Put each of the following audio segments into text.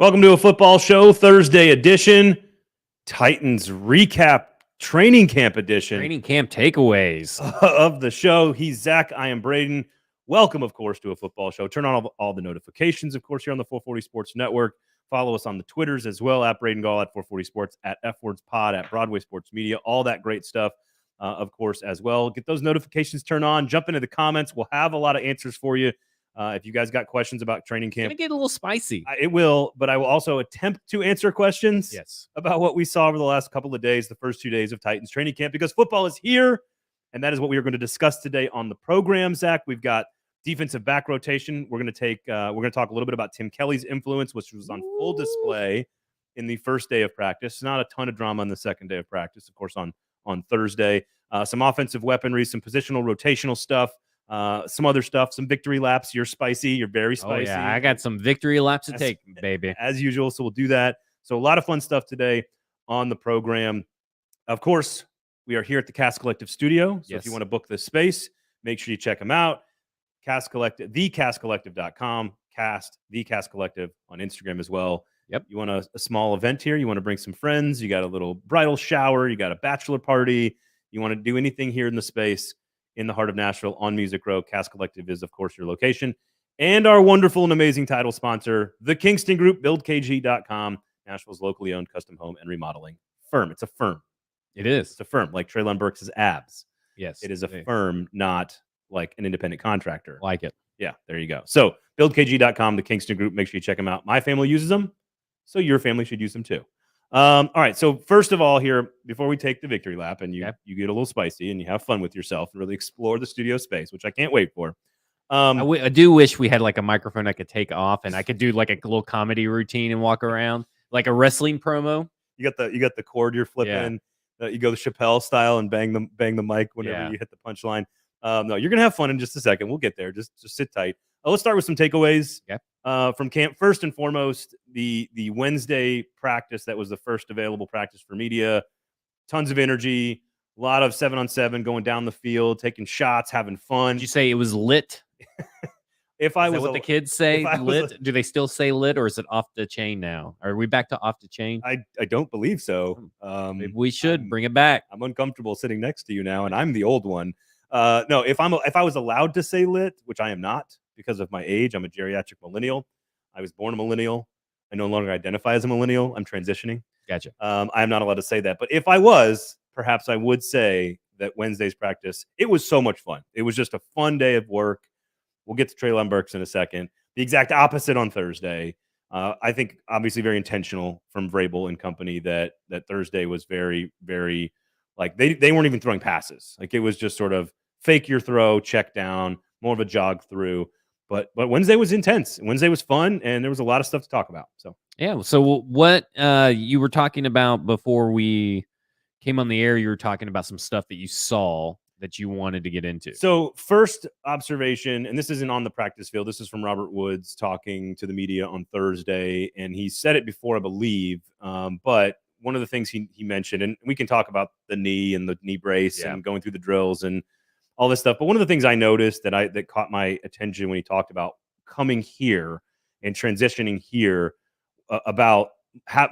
Welcome to a football show, Thursday edition, Titans recap training camp edition Training camp takeaways. of the show. He's Zach. I am Braden. Welcome, of course, to a football show. Turn on all the notifications, of course, here on the 440 Sports Network. Follow us on the Twitters as well, at Braden Gall, at 440 Sports, at FWords Pod, at Broadway Sports Media, all that great stuff, of course, as well. Get those notifications turned on. Jump into the comments. We'll have a lot of answers for you. If you guys got questions about training camp, It's gonna get a little spicy. it will, but I will also attempt to answer questions Yes. about what we saw over the last couple of days, the first 2 days of Titans training camp, because football is here, and that is what we are going to discuss today on the program. Zach, we've got defensive back rotation. We're going to talk a little bit about Tim Kelly's influence, which was on full display in the first day of practice. Not a ton of drama on the second day of practice, of course, on Thursday. Some offensive weaponry, some positional rotational stuff. Some other stuff, some victory laps. You're spicy. You're very spicy. Oh, yeah. I got some victory laps to take, baby. As usual, so we'll do that. So a lot of fun stuff today on the program. Of course, we are here at the Cast Collective studio. So if you want to book this space, make sure you check them out. Cast Collective, thecastcollective.com, Cast, the Cast Collective on Instagram as well. Yep. You want a small event here. You want to bring some friends. You got a little bridal shower. You got a bachelor party. You want to do anything here in the space in the heart of Nashville on Music Row. Cast Collective is, of course, your location. And our wonderful and amazing title sponsor, the Kingston Group, BuildKG.com, Nashville's locally owned custom home and remodeling firm. It's a firm. It is. It's a firm, like Treylon Burks' abs. Yes. It is a firm, not like an independent contractor. Like it. Yeah, there you go. So BuildKG.com, the Kingston Group. Make sure you check them out. My family uses them, so your family should use them too. All right. So first of all, here before we take the victory lap and you get a little spicy and you have fun with yourself and really explore the studio space, which I can't wait for. I do wish we had like a microphone I could take off and I could do like a little comedy routine and walk around like a wrestling promo. You got the cord you're flipping. You go the Chappelle style and bang the mic whenever you hit the punchline. No, you're gonna have fun in just a second. We'll get there. Just sit tight. Let's start with some takeaways from camp. First and foremost, the Wednesday practice that was the first available practice for media. Tons of energy, a lot of 7-on-7 going down the field, taking shots, having fun. Did you say it was lit? If I is was that what the kids say, lit? Do they still say lit, or is it off the chain now? Are we back to off the chain? I don't believe so. Maybe we should bring it back. I'm uncomfortable sitting next to you now, and I'm the old one. No, if I was allowed to say lit, which I am not because of my age, I'm a geriatric millennial. I was born a millennial. I no longer identify as a millennial. I'm transitioning. Gotcha. I am not allowed to say that. But if I was, perhaps I would say that Wednesday's practice, it was so much fun. It was just a fun day of work. We'll get to Treylon Burks in a second. The exact opposite on Thursday. I think obviously very intentional from Vrabel and company that Thursday was very, very like they weren't even throwing passes. Like it was just sort of fake your throw, check down, more of a jog through. But Wednesday was intense. Wednesday was fun, and there was a lot of stuff to talk about. So yeah. So what you were talking about before we came on the air, you were talking about some stuff that you saw that you wanted to get into. So first observation, and this isn't on the practice field. This is from Robert Woods talking to the media on Thursday, and he said it before, I believe. But one of the things he mentioned, and we can talk about the knee and the knee brace and going through the drills and all this stuff. But one of the things I noticed that caught my attention when he talked about coming here and transitioning here about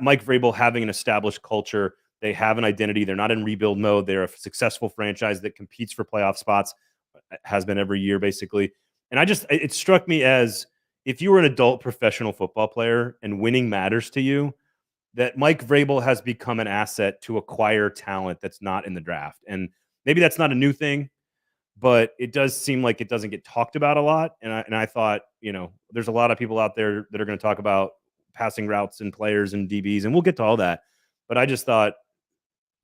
Mike Vrabel having an established culture. They have an identity. They're not in rebuild mode. They're a successful franchise that competes for playoff spots, has been every year, basically. And it struck me as if you were an adult professional football player and winning matters to you, that Mike Vrabel has become an asset to acquire talent that's not in the draft. And maybe that's not a new thing, but it does seem like it doesn't get talked about a lot. And I thought, there's a lot of people out there that are going to talk about passing routes and players and DBs, and we'll get to all that. But I just thought,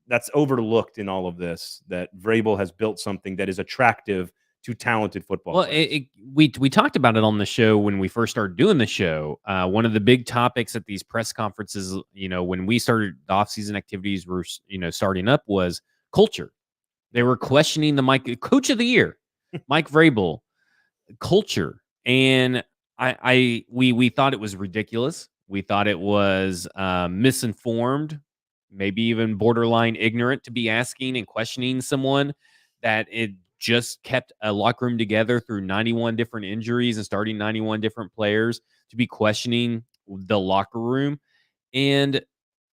that's overlooked in all of this, that Vrabel has built something that is attractive to talented football players. We talked about it on the show when we first started doing the show. One of the big topics at these press conferences, when we started the offseason activities were, starting up, was culture. They were questioning the coach of the year, Mike Vrabel, culture. And we thought it was ridiculous. We thought it was misinformed, maybe even borderline ignorant to be asking and questioning someone that it just kept a locker room together through 91 different injuries and starting 91 different players, to be questioning the locker room. And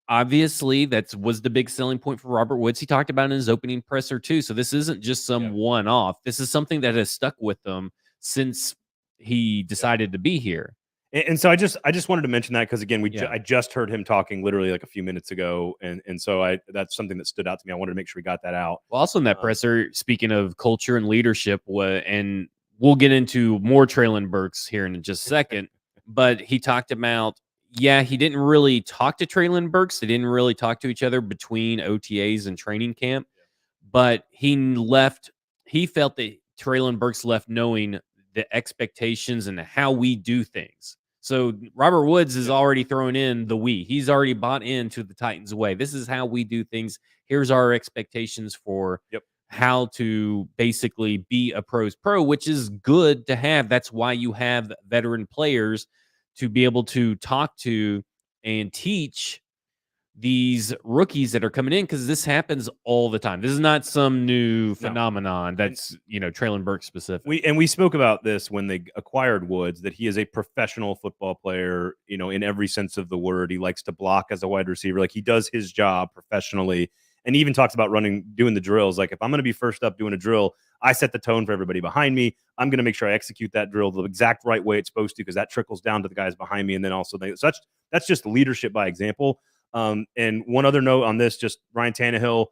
obviously, that was the big selling point for Robert Woods. He talked about it in his opening presser too. So this isn't just some Yep. one-off. This is something that has stuck with him since he decided to be here. And so I just wanted to mention that because again, Yeah. I just heard him talking literally like a few minutes ago, and so that's something that stood out to me. I wanted to make sure we got that out. Well, also in that presser, speaking of culture and leadership, and we'll get into more Traylon Burks here in just a second, but he talked about, yeah, he didn't really talk to Traylon Burks. They didn't really talk to each other between OTAs and training camp, but he felt that Traylon Burks left knowing the expectations and how we do things. So Robert Woods is already throwing in the we. He's already bought into the Titans way. This is how we do things. Here's our expectations for how to basically be a pro's pro, which is good to have. That's why you have veteran players to be able to talk to and teach these rookies that are coming in, because this happens all the time. This is not some new phenomenon that's, Traylon Burks specific. We spoke about this when they acquired Woods, that he is a professional football player, in every sense of the word. He likes to block as a wide receiver. Like, he does his job professionally, and he even talks about doing the drills. Like, if I'm going to be first up doing a drill, I set the tone for everybody behind me. I'm going to make sure I execute that drill the exact right way it's supposed to, because that trickles down to the guys behind me. And then also, so that's just leadership by example. And one other note on this, just Ryan Tannehill,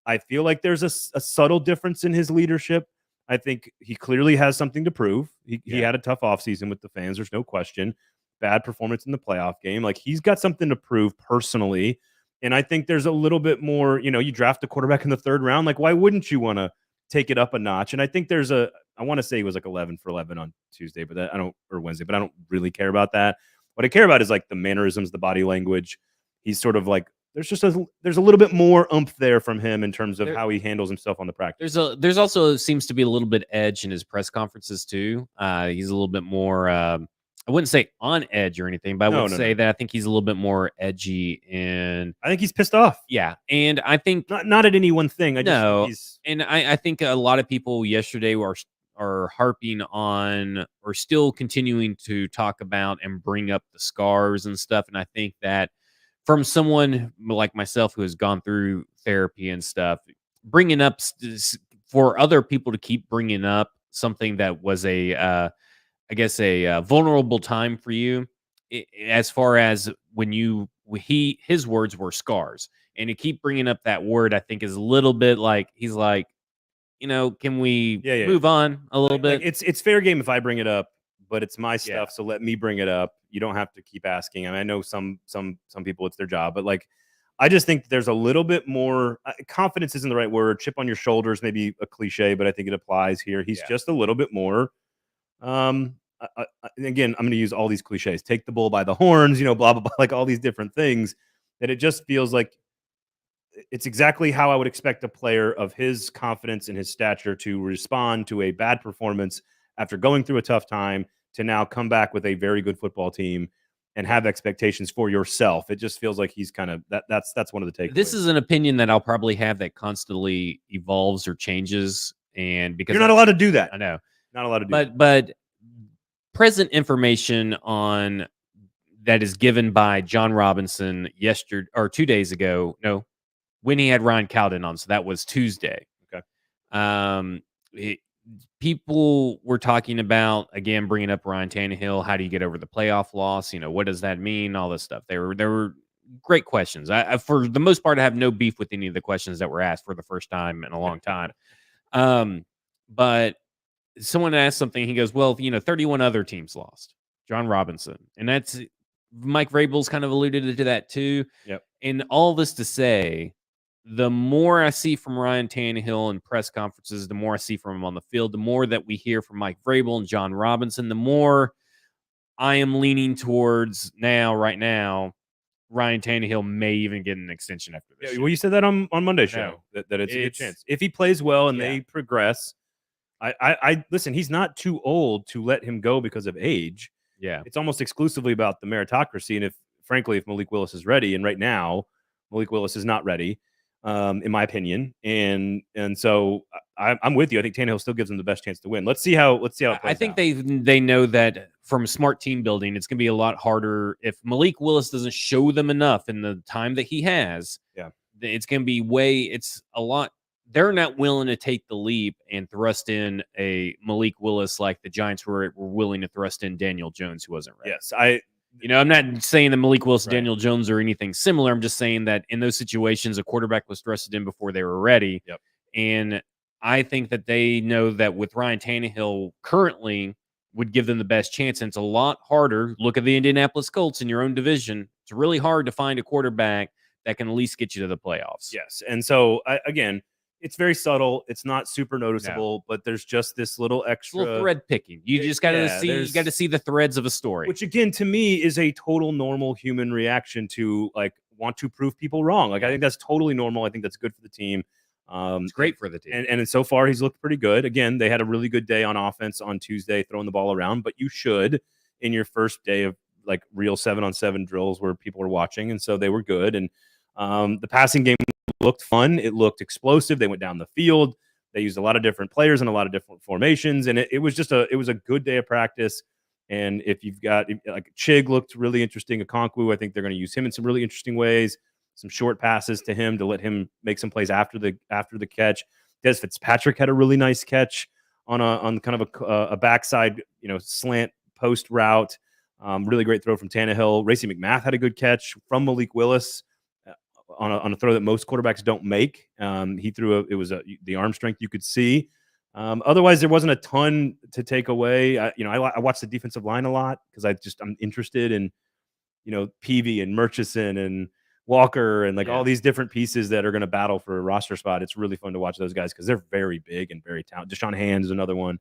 I feel like there's a subtle difference in his leadership. I think he clearly has something to prove. He had a tough offseason with the fans. There's no question. Bad performance in the playoff game. Like, he's got something to prove personally. And I think there's a little bit more, you draft a quarterback in the 3rd round. Like, why wouldn't you want to take it up a notch? And I think I want to say he was like 11 for 11 on Tuesday, but or Wednesday, but I don't really care about that. What I care about is like the mannerisms, the body language. He's sort of like, there's a little bit more oomph there from him in terms of how he handles himself on the practice. There's also seems to be a little bit edge in his press conferences too. He's a little bit more, I wouldn't say on edge or anything, but I would say that I think he's a little bit more edgy, and I think he's pissed off. Yeah, and I think not at any one thing. I think a lot of people yesterday are harping on, or still continuing to talk about and bring up the scars and stuff, and I think that from someone like myself who has gone through therapy and stuff, bringing up for other people to keep bringing up something that was a vulnerable time for you, as far as when his words were scars, and to keep bringing up that word, I think is a little bit like, he's like, can we move on a little bit? Like, it's fair game if I bring it up, but it's my stuff, so let me bring it up. You don't have to keep asking. I mean, I know some people, it's their job, but like, I just think there's a little bit more confidence isn't the right word. Chip on your shoulders, maybe a cliche, but I think it applies here. He's just a little bit more. Again, I'm going to use all these cliches. Take the bull by the horns, blah blah blah, like all these different things. That it just feels like it's exactly how I would expect a player of his confidence and his stature to respond to a bad performance after going through a tough time, to now come back with a very good football team and have expectations for yourself. It just feels like he's kind of that's one of the takeaways. This is an opinion that I'll probably have that constantly evolves or changes, and because you're not allowed to do that. I know, not allowed to do that. But present information on that is given by John Robinson yesterday or 2 days ago. No, when he had Ryan Cowden on, so that was Tuesday. Okay. People were talking about, again, bringing up Ryan Tannehill. How do you get over the playoff loss? What does that mean? All this stuff. There were great questions. I for the most part, I have no beef with any of the questions that were asked for the first time in a long time. But someone asked something. He goes, well, 31 other teams lost. John Robinson. And that's Mike Vrabel's kind of alluded to that too. Yep. And all this to say, the more I see from Ryan Tannehill in press conferences, the more I see from him on the field, the more that we hear from Mike Vrabel and John Robinson, the more I am leaning towards right now, Ryan Tannehill may even get an extension after this. Yeah, well, you said that on Monday's show, that it's a good chance. If he plays well and they progress, I listen, he's not too old to let him go because of age. Yeah. It's almost exclusively about the meritocracy. And if Malik Willis is ready, and right now Malik Willis is not ready, in my opinion. And so I'm with you. I think Tannehill still gives them the best chance to win. Let's see how it plays I think out. they know that from smart team building, it's going to be a lot harder if Malik Willis doesn't show them enough in the time that he has. Yeah. It's going to be it's a lot. They're not willing to take the leap and thrust in a Malik Willis like the Giants were willing to thrust in Daniel Jones, who wasn't ready. Yes, I'm not saying that Malik Willis, Right. Daniel Jones, or anything similar. I'm just saying that in those situations, a quarterback was thrusted in before they were ready. Yep. And I think that they know that with Ryan Tannehill currently would give them the best chance. And it's a lot harder. Look at the Indianapolis Colts in your own division. It's really hard to find a quarterback that can at least get you to the playoffs. Yes. And so, again, it's very subtle. It's not super noticeable, but there's just this little extra little thread picking. You just got to see. You got to see the threads of a story, which again, to me, is a total normal human reaction to like want to prove people wrong. Like I think that's totally normal. I think that's good for the team. It's great for the team. And so far, he's looked pretty good. Again, they had a really good day on offense on Tuesday, throwing the ball around. But you should in your first day of like real 7-on-7 drills where people are watching, and so they were good. And the passing game looked fun. It looked explosive. They went down the field. They used a lot of different players and a lot of different formations, and it was just a good day of practice. And if you've got like Chig looked really interesting, Okonkwo, I think they're going to use him in some really interesting ways. Some short passes to him to let him make some plays after the catch. Des Fitzpatrick had a really nice catch on kind of a backside slant post route. Really great throw from Tannehill. Racey McMath had a good catch from Malik Willis on a throw that most quarterbacks don't make. He threw the arm strength you could see. Otherwise, there wasn't a ton to take away. I watched the defensive line a lot because I'm interested in Peavy and Murchison and Walker and all these different pieces that are going to battle for a roster spot. It's really fun to watch those guys because they're very big and very talented. Deshaun Hand is another one.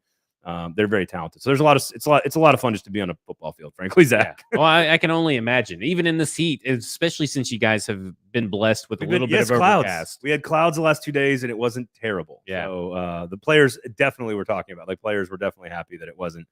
They're very talented. So it's a lot of fun just to be on a football field, frankly, Zach. Yeah. Well, I can only imagine, even in this heat, especially since you guys have been blessed with a little bit of clouds. overcast. We had clouds the last 2 days and it wasn't terrible. Yeah. So the players definitely were talking about, players were definitely happy that it wasn't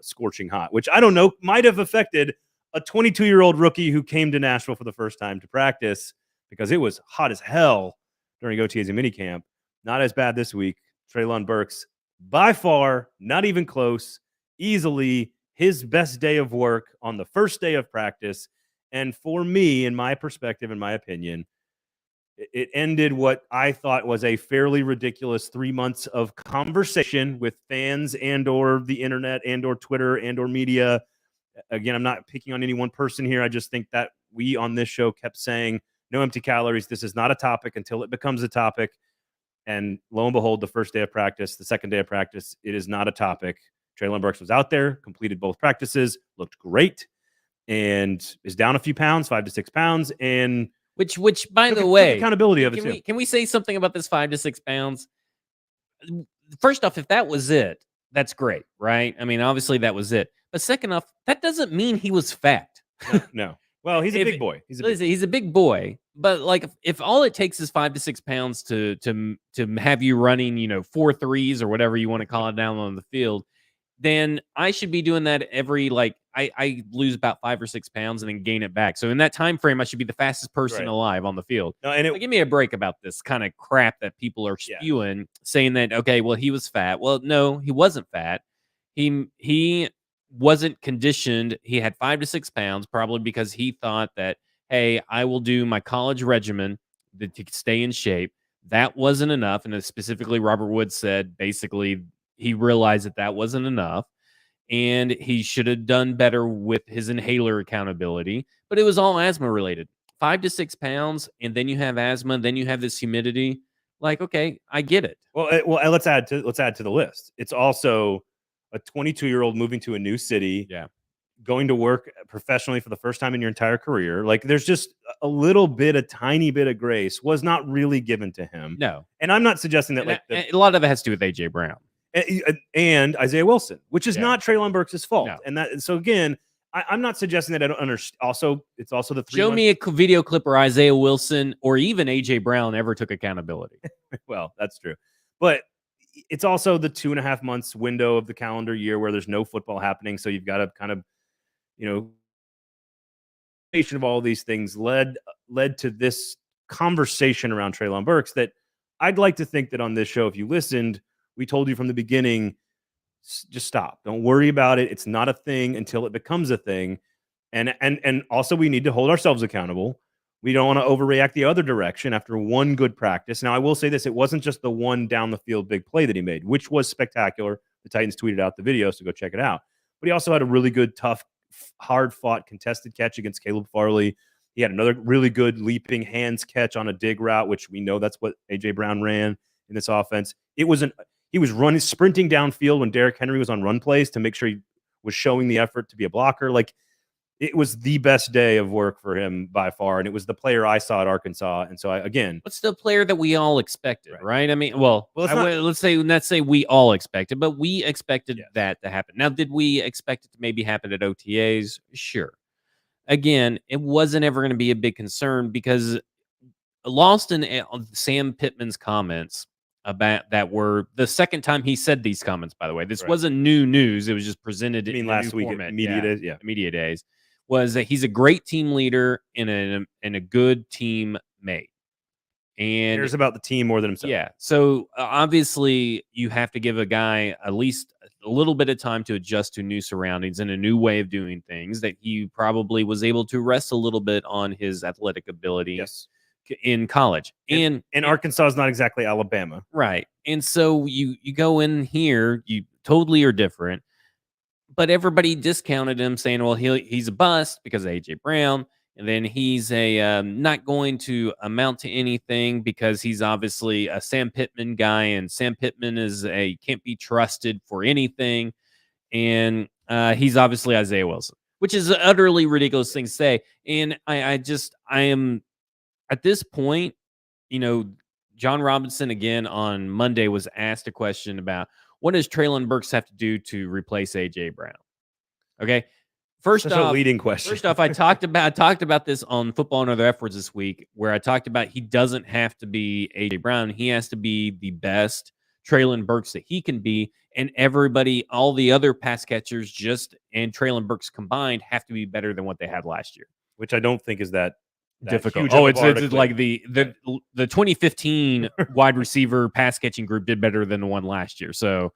scorching hot, which I don't know, might have affected a 22-year-old rookie who came to Nashville for the first time to practice because it was hot as hell during OTAs and minicamp. Not as bad this week. Treylon Burks, by far, not even close, easily his best day of work on the first day of practice. And for me, in my perspective, in my opinion, it ended what I thought was a fairly ridiculous 3 months of conversation with fans and or the internet and or Twitter and or media. Again, I'm not picking on any one person here. I just think that we on this show kept saying no empty calories. This is not a topic until it becomes a topic. And lo and behold, the first day of practice, the second day of practice, it is not a topic. Treylon Burks was out there, completed both practices, looked great, and is down a few pounds, 5 to 6 pounds. And which by the way, accountability of it too. Can we say something about this 5 to 6 pounds? First off, if that was it, that's great, right? I mean, obviously that was it. But second off, that doesn't mean he was fat. No. Well, he's a big boy. He's a big boy. But if all it takes is 5 to 6 pounds to have you running, 4 threes or whatever you want to call it down on the field, then I should be doing that every I lose about 5 or 6 pounds and then gain it back. So in that time frame, I should be the fastest person alive on the field. No, and give me a break about this kind of crap that people are spewing, saying that okay, well he was fat. Well, no, he wasn't fat. He wasn't conditioned. He had 5 to 6 pounds, probably because he thought that, hey, I will do my college regimen to stay in shape. That wasn't enough. And specifically, Robert Woods said basically he realized that wasn't enough. And he should have done better with his inhaler accountability. But it was all asthma related. 5 to 6 pounds, and then you have asthma, then you have this humidity. Okay, I get it. Well, let's add to the list. It's also a 22-year-old moving to a new city, going to work professionally for the first time in your entire career. There's just a tiny bit of grace was not really given to him. No. And I'm not suggesting that a lot of it has to do with AJ Brown and Isaiah Wilson, which is not Treylon Burks' fault. No. And so again, I'm not suggesting that I don't understand. Also, it's also the 3 Show me a video clip where Isaiah Wilson or even AJ Brown ever took accountability. Well, that's true. But it's also the 2.5 months window of the calendar year where there's no football happening. So you've got to kind of, of all these things led to this conversation around Treylon Burks that I'd like to think that on this show, if you listened, we told you from the beginning, just stop. Don't worry about it. It's not a thing until it becomes a thing. And also we need to hold ourselves accountable. We don't want to overreact the other direction after one good practice. Now, I will say this, it wasn't just the one down the field big play that he made, which was spectacular. The Titans tweeted out the video, so go check it out. But he also had a really good, tough, hard-fought, contested catch against Caleb Farley. He had another really good leaping hands catch on a dig route, which we know that's what A.J. Brown ran in this offense. He was sprinting downfield when Derrick Henry was on run plays to make sure he was showing the effort to be a blocker. Like, it was the best day of work for him by far, and it was the player I saw at Arkansas. And so, what's the player that we all expected, right? I mean, well, let's say we all expected, but we expected that to happen. Now, did we expect it to maybe happen at OTAs? Sure. Again, it wasn't ever going to be a big concern because lost in Sam Pittman's comments about that were the second time he said these comments, by the way. This wasn't new news. It was just presented in last week at Media Days. Yeah. Media Days. Was that he's a great team leader and a good team mate. And cares about the team more than himself. Yeah. So obviously you have to give a guy at least a little bit of time to adjust to new surroundings and a new way of doing things, that he probably was able to rest a little bit on his athletic ability in college. And Arkansas is not exactly Alabama. Right. And so you go in here, you totally are different. But everybody discounted him, saying, well, he's a bust because of A.J. Brown. And then he's not going to amount to anything because he's obviously a Sam Pittman guy. And Sam Pittman can't be trusted for anything. And he's obviously Isaiah Wilson, which is an utterly ridiculous thing to say. And I am at this point, John Robinson again on Monday was asked a question about, what does Treylon Burks have to do to replace A.J. Brown? Okay. First off, a leading question. First off, I talked about this on Football and Other Efforts this week, where I talked about he doesn't have to be A.J. Brown. He has to be the best Treylon Burks that he can be. And everybody, all the other pass catchers and Treylon Burks combined have to be better than what they had last year. Which I don't think is that difficult. Oh, it's like the 2015 wide receiver pass catching group did better than the one last year. So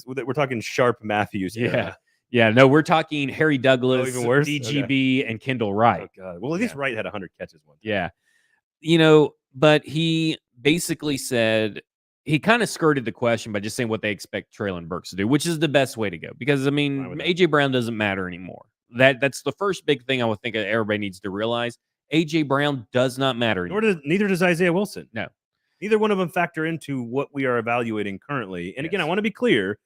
we're talking Sharp Matthews. Yeah. No, we're talking Harry Douglas, even worse? DGB, and Kendall Wright. Oh God. Well, at least Wright had 100 catches one time. Yeah. But he basically said, he kind of skirted the question by just saying what they expect Treylon Burks to do, which is the best way to go. Because, A.J. Brown doesn't matter anymore. That's the first big thing I would think everybody needs to realize. A.J. Brown does not matter anymore. Neither does Isaiah Wilson. No. Neither one of them factor into what we are evaluating currently. And again, I want to be clear.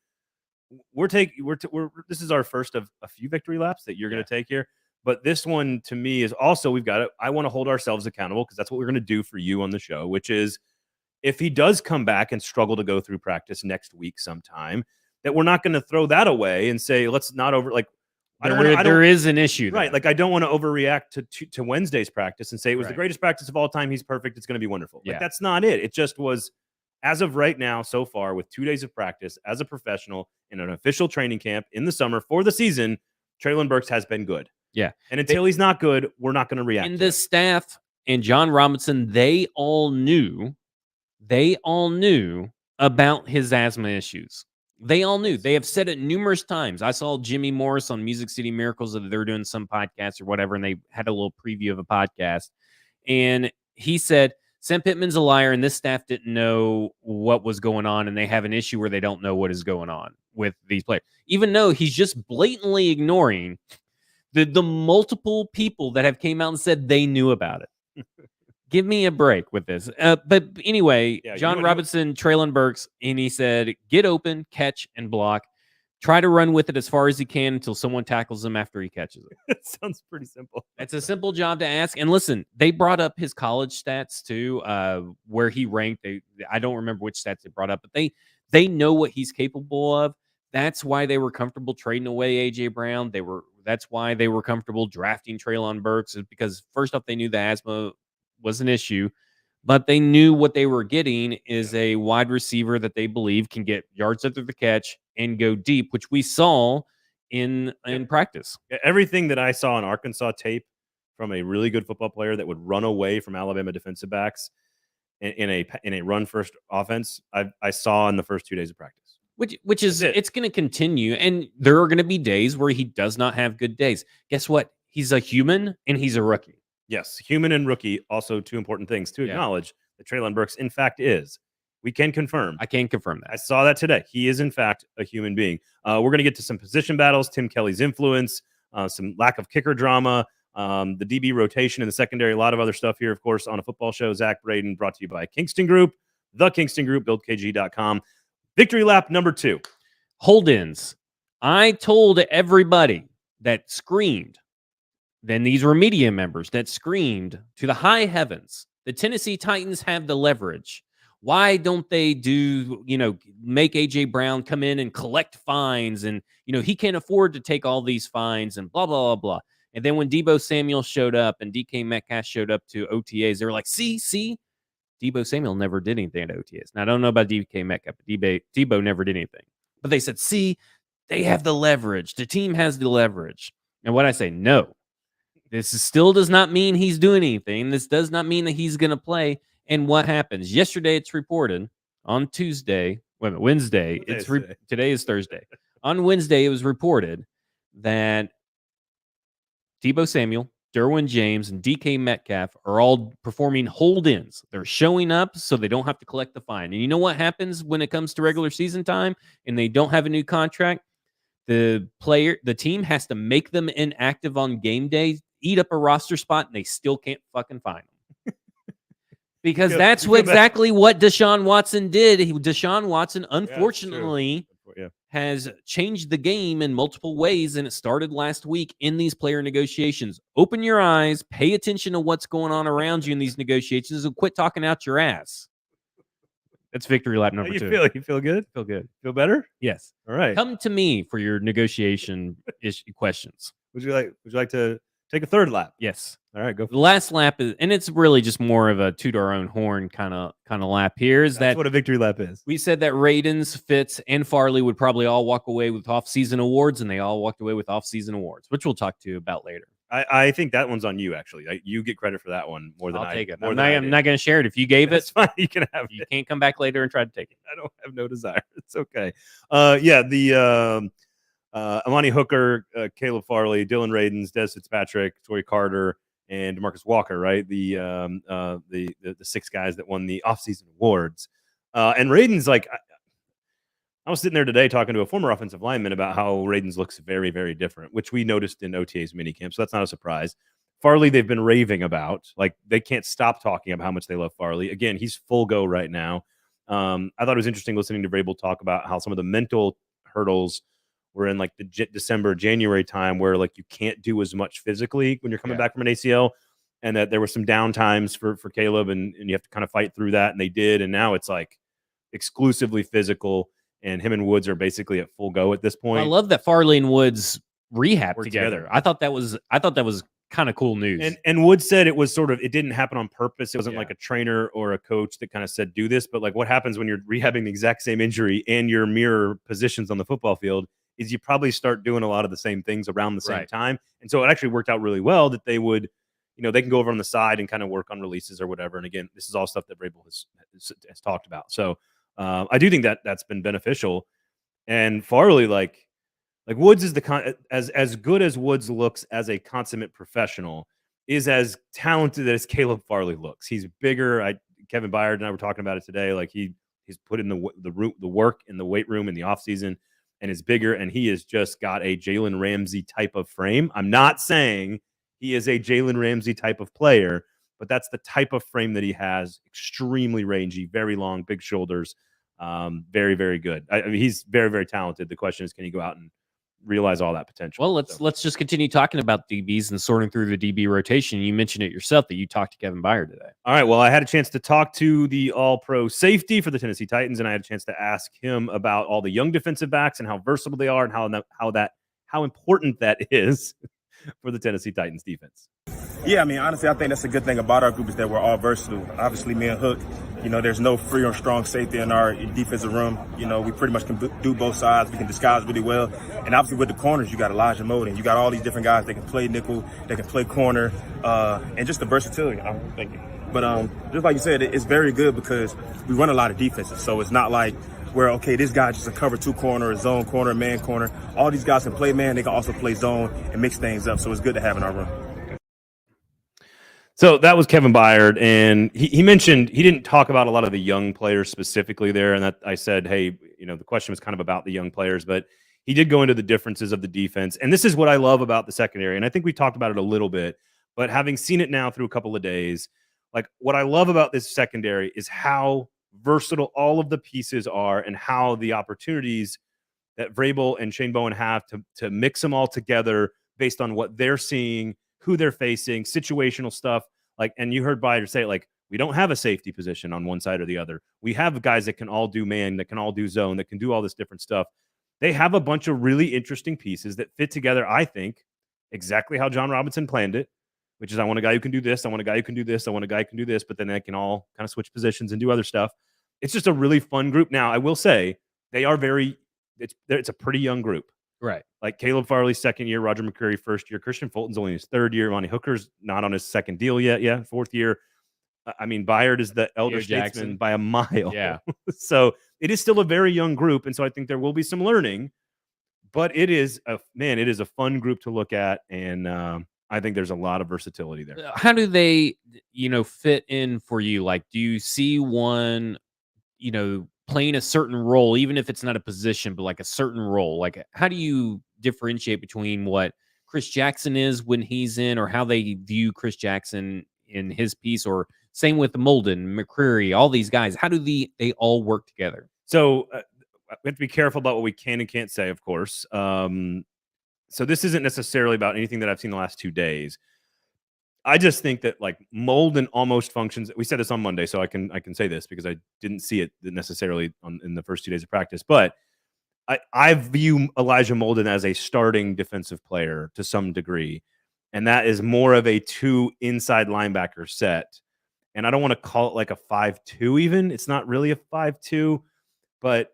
This is our first of a few victory laps that you're going to take here. But this one, to me, is also, I want to hold ourselves accountable, because that's what we're going to do for you on the show, which is, if he does come back and struggle to go through practice next week sometime, that we're not going to throw that away and say, let's not there is an issue there. Right. Like, I don't want to overreact to Wednesday's practice and say it was the greatest practice of all time. He's perfect. It's going to be wonderful. Like, that's not it. It just was, as of right now, so far, with 2 days of practice as a professional in an official training camp in the summer for the season, Treylon Burks has been good. Yeah. And until he's not good, we're not going to react. And the staff and John Robinson, they all knew about his asthma issues. They all knew. They have said it numerous times. I saw Jimmy Morris on Music City Miracles, that they're doing some podcast or whatever, and they had a little preview of a podcast. And he said, Sam Pittman's a liar, and this staff didn't know what was going on, and they have an issue where they don't know what is going on with these players. Even though he's just blatantly ignoring the multiple people that have came out and said they knew about it. Give me a break with this. But anyway, John Robinson, Treylon Burks, and he said, get open, catch, and block. Try to run with it as far as he can until someone tackles him after he catches it. It sounds pretty simple. It's a simple job to ask. And listen, they brought up his college stats too, where he ranked. I don't remember which stats they brought up, but they know what he's capable of. That's why they were comfortable trading away A.J. Brown. That's why they were comfortable drafting Treylon Burks, is because first off, they knew the asthma was an issue, but they knew what they were getting is a wide receiver that they believe can get yards after the catch and go deep, which we saw in practice. Everything that I saw in Arkansas tape from a really good football player that would run away from Alabama defensive backs, in a run first offense I saw in the first 2 days of practice. Which is it's going to continue, and there are going to be days where he does not have good days. Guess what? He's a human and he's a rookie. Yes, human and rookie, also two important things to acknowledge that Treylon Burks, in fact, is. We can confirm. I can confirm that. I saw that today. He is, in fact, a human being. We're going to get to some position battles, Tim Kelly's influence, some lack of kicker drama, the DB rotation in the secondary, a lot of other stuff here, of course, on A Football Show. Zach Braden, brought to you by Kingston Group, the Kingston Group, buildkg.com. Victory lap number 2. Hold-ins. I told everybody that screamed, then these were media members that screamed to the high heavens, the Tennessee Titans have the leverage. Why don't they make A.J. Brown come in and collect fines? And, he can't afford to take all these fines and blah, blah, blah, blah. And then when Deebo Samuel showed up and DK Metcalf showed up to OTAs, they were like, see, Deebo Samuel never did anything at OTAs. Now, I don't know about DK Metcalf, but Deebo never did anything. But they said, see, they have the leverage. The team has the leverage. And what I say, no. This still does not mean he's doing anything. This does not mean that he's going to play. And what happens? Yesterday, it's reported on Wednesday. Today is Thursday. On Wednesday, it was reported that Deebo Samuel, Derwin James, and DK Metcalf are all performing hold-ins. They're showing up so they don't have to collect the fine. And you know what happens when it comes to regular season time and they don't have a new contract? The team has to make them inactive on game day, eat up a roster spot, and they still can't fucking find them. Because that's exactly what Deshaun Watson did. Deshaun Watson, unfortunately, has changed the game in multiple ways, and it started last week in these player negotiations. Open your eyes, pay attention to what's going on around you in these negotiations, and quit talking out your ass. That's victory lap number 2. You feel good? Feel good. Feel better? Yes. All right. Come to me for your negotiation questions. Would you like to take a third lap? Yes. All right, go. The last lap is, and it's really just more of a toot our own horn kind of lap here. That's what a victory lap is. We said that Radens, Fitz, and Farley would probably all walk away with off-season awards, and they all walked away with off-season awards, which we'll talk to you about later. I think that one's on you, actually. You get credit for that one more than I'll take it. I'm not going to share it. If you gave That's it, fine. You can have you it. can't come back later and try to take it. I don't have no desire. It's okay. The Amani Hooker, Caleb Farley, Dylan Radens, Des Fitzpatrick, Torrey Carter, and DeMarcus Walker, right? The 6 guys that won the offseason awards. And Radens, I was sitting there today talking to a former offensive lineman about how Radens looks very, very different, which we noticed in OTA's minicamp, so that's not a surprise. Farley, they've been raving about. They can't stop talking about how much they love Farley. Again, he's full go right now. I thought it was interesting listening to Vrabel talk about how some of the mental hurdles were in the December, January time where you can't do as much physically when you're coming back from an ACL, and that there were some down times for Caleb, and you have to kind of fight through that, and they did. And now it's exclusively physical, and him and Woods are basically at full go at this point. I love that Farley and Woods rehab together. I thought that was kind of cool news. And Woods said it was it didn't happen on purpose. It wasn't like a trainer or a coach that kind of said do this, but what happens when you're rehabbing the exact same injury and your mirror positions on the football field is you probably start doing a lot of the same things around the same time. And so it actually worked out really well that they would, they can go over on the side and kind of work on releases or whatever. And again, this is all stuff that Vrabel has talked about. So I do think that that's been beneficial. And Farley, Woods is as good as Woods looks as a consummate professional, is as talented as Caleb Farley looks. He's bigger. Kevin Byard and I were talking about it today. He's put in the work in the weight room in the offseason and is bigger, and he has just got a Jalen Ramsey type of frame. I'm not saying he is a Jalen Ramsey type of player, but that's the type of frame that he has. Extremely rangy, very long, big shoulders, very, very good. I mean, he's very, very talented. The question is, can he go out and realize all that potential? Well, let's just continue talking about DBs and sorting through the DB rotation. You mentioned it yourself that you talked to Kevin Byard today. All right. Well, I had a chance to talk to the All-Pro safety for the Tennessee Titans, and I had a chance to ask him about all the young defensive backs and how versatile they are and how important that is for the Tennessee Titans defense. Yeah, I mean, honestly, I think that's a good thing about our group is that we're all versatile. Obviously, me and Hook, there's no free or strong safety in our defensive room. We pretty much can do both sides. We can disguise really well. And obviously with the corners, you got Elijah Moden. You got all these different guys that can play nickel, that can play corner, and just the versatility. Thank you. But just like you said, it's very good because we run a lot of defenses. So it's not like where, okay, this guy just a cover 2 corner, a zone corner, man corner. All these guys can play man. They can also play zone and mix things up. So it's good to have in our room. So that was Kevin Byard, and he mentioned he didn't talk about a lot of the young players specifically there, and that I said, hey, the question was kind of about the young players, but he did go into the differences of the defense, and this is what I love about the secondary, and I think we talked about it a little bit, but having seen it now through a couple of days, like what I love about this secondary is how versatile all of the pieces are and how the opportunities that Vrabel and Shane Bowen have to mix them all together based on what they're seeing, who they're facing, situational stuff. Like, and you heard Byard say, like, we don't have a safety position on one side or the other. We have guys that can all do man, that can all do zone, that can do all this different stuff. They have a bunch of really interesting pieces that fit together, I think, exactly how John Robinson planned it, which is I want a guy who can do this, I want a guy who can do this, I want a guy who can do this, but then they can all kind of switch positions and do other stuff. It's just a really fun group. Now, I will say they are it's a pretty young group. Right. Like Caleb Farley's second year, Roger McCreary first year, Christian Fulton's only his third year, Monty Hooker's not on his second deal yet. Yeah, fourth year. I mean, Byard is the elder statesman by a mile. Yeah. So it is still a very young group, and so I think there will be some learning. But it is a fun group to look at, and I think there's a lot of versatility there. How do they, fit in for you? Like, do you see one, playing a certain role, even if it's not a position, but like a certain role? Like, how do you differentiate between what Chris Jackson is when he's in, or how they view Chris Jackson in his piece, or same with Molden, McCreary, all these guys? How do they all work together? So we have to be careful about what we can and can't say, of course. So this isn't necessarily about anything that I've seen the last 2 days. I just think that like Molden almost functions. We said this on Monday, so I can say this because I didn't see it necessarily in the first 2 days of practice. But I view Elijah Molden as a starting defensive player to some degree, and that is more of a 2 inside linebacker set. And I don't want to call it like a 5-2 even. It's not really a 5-2, but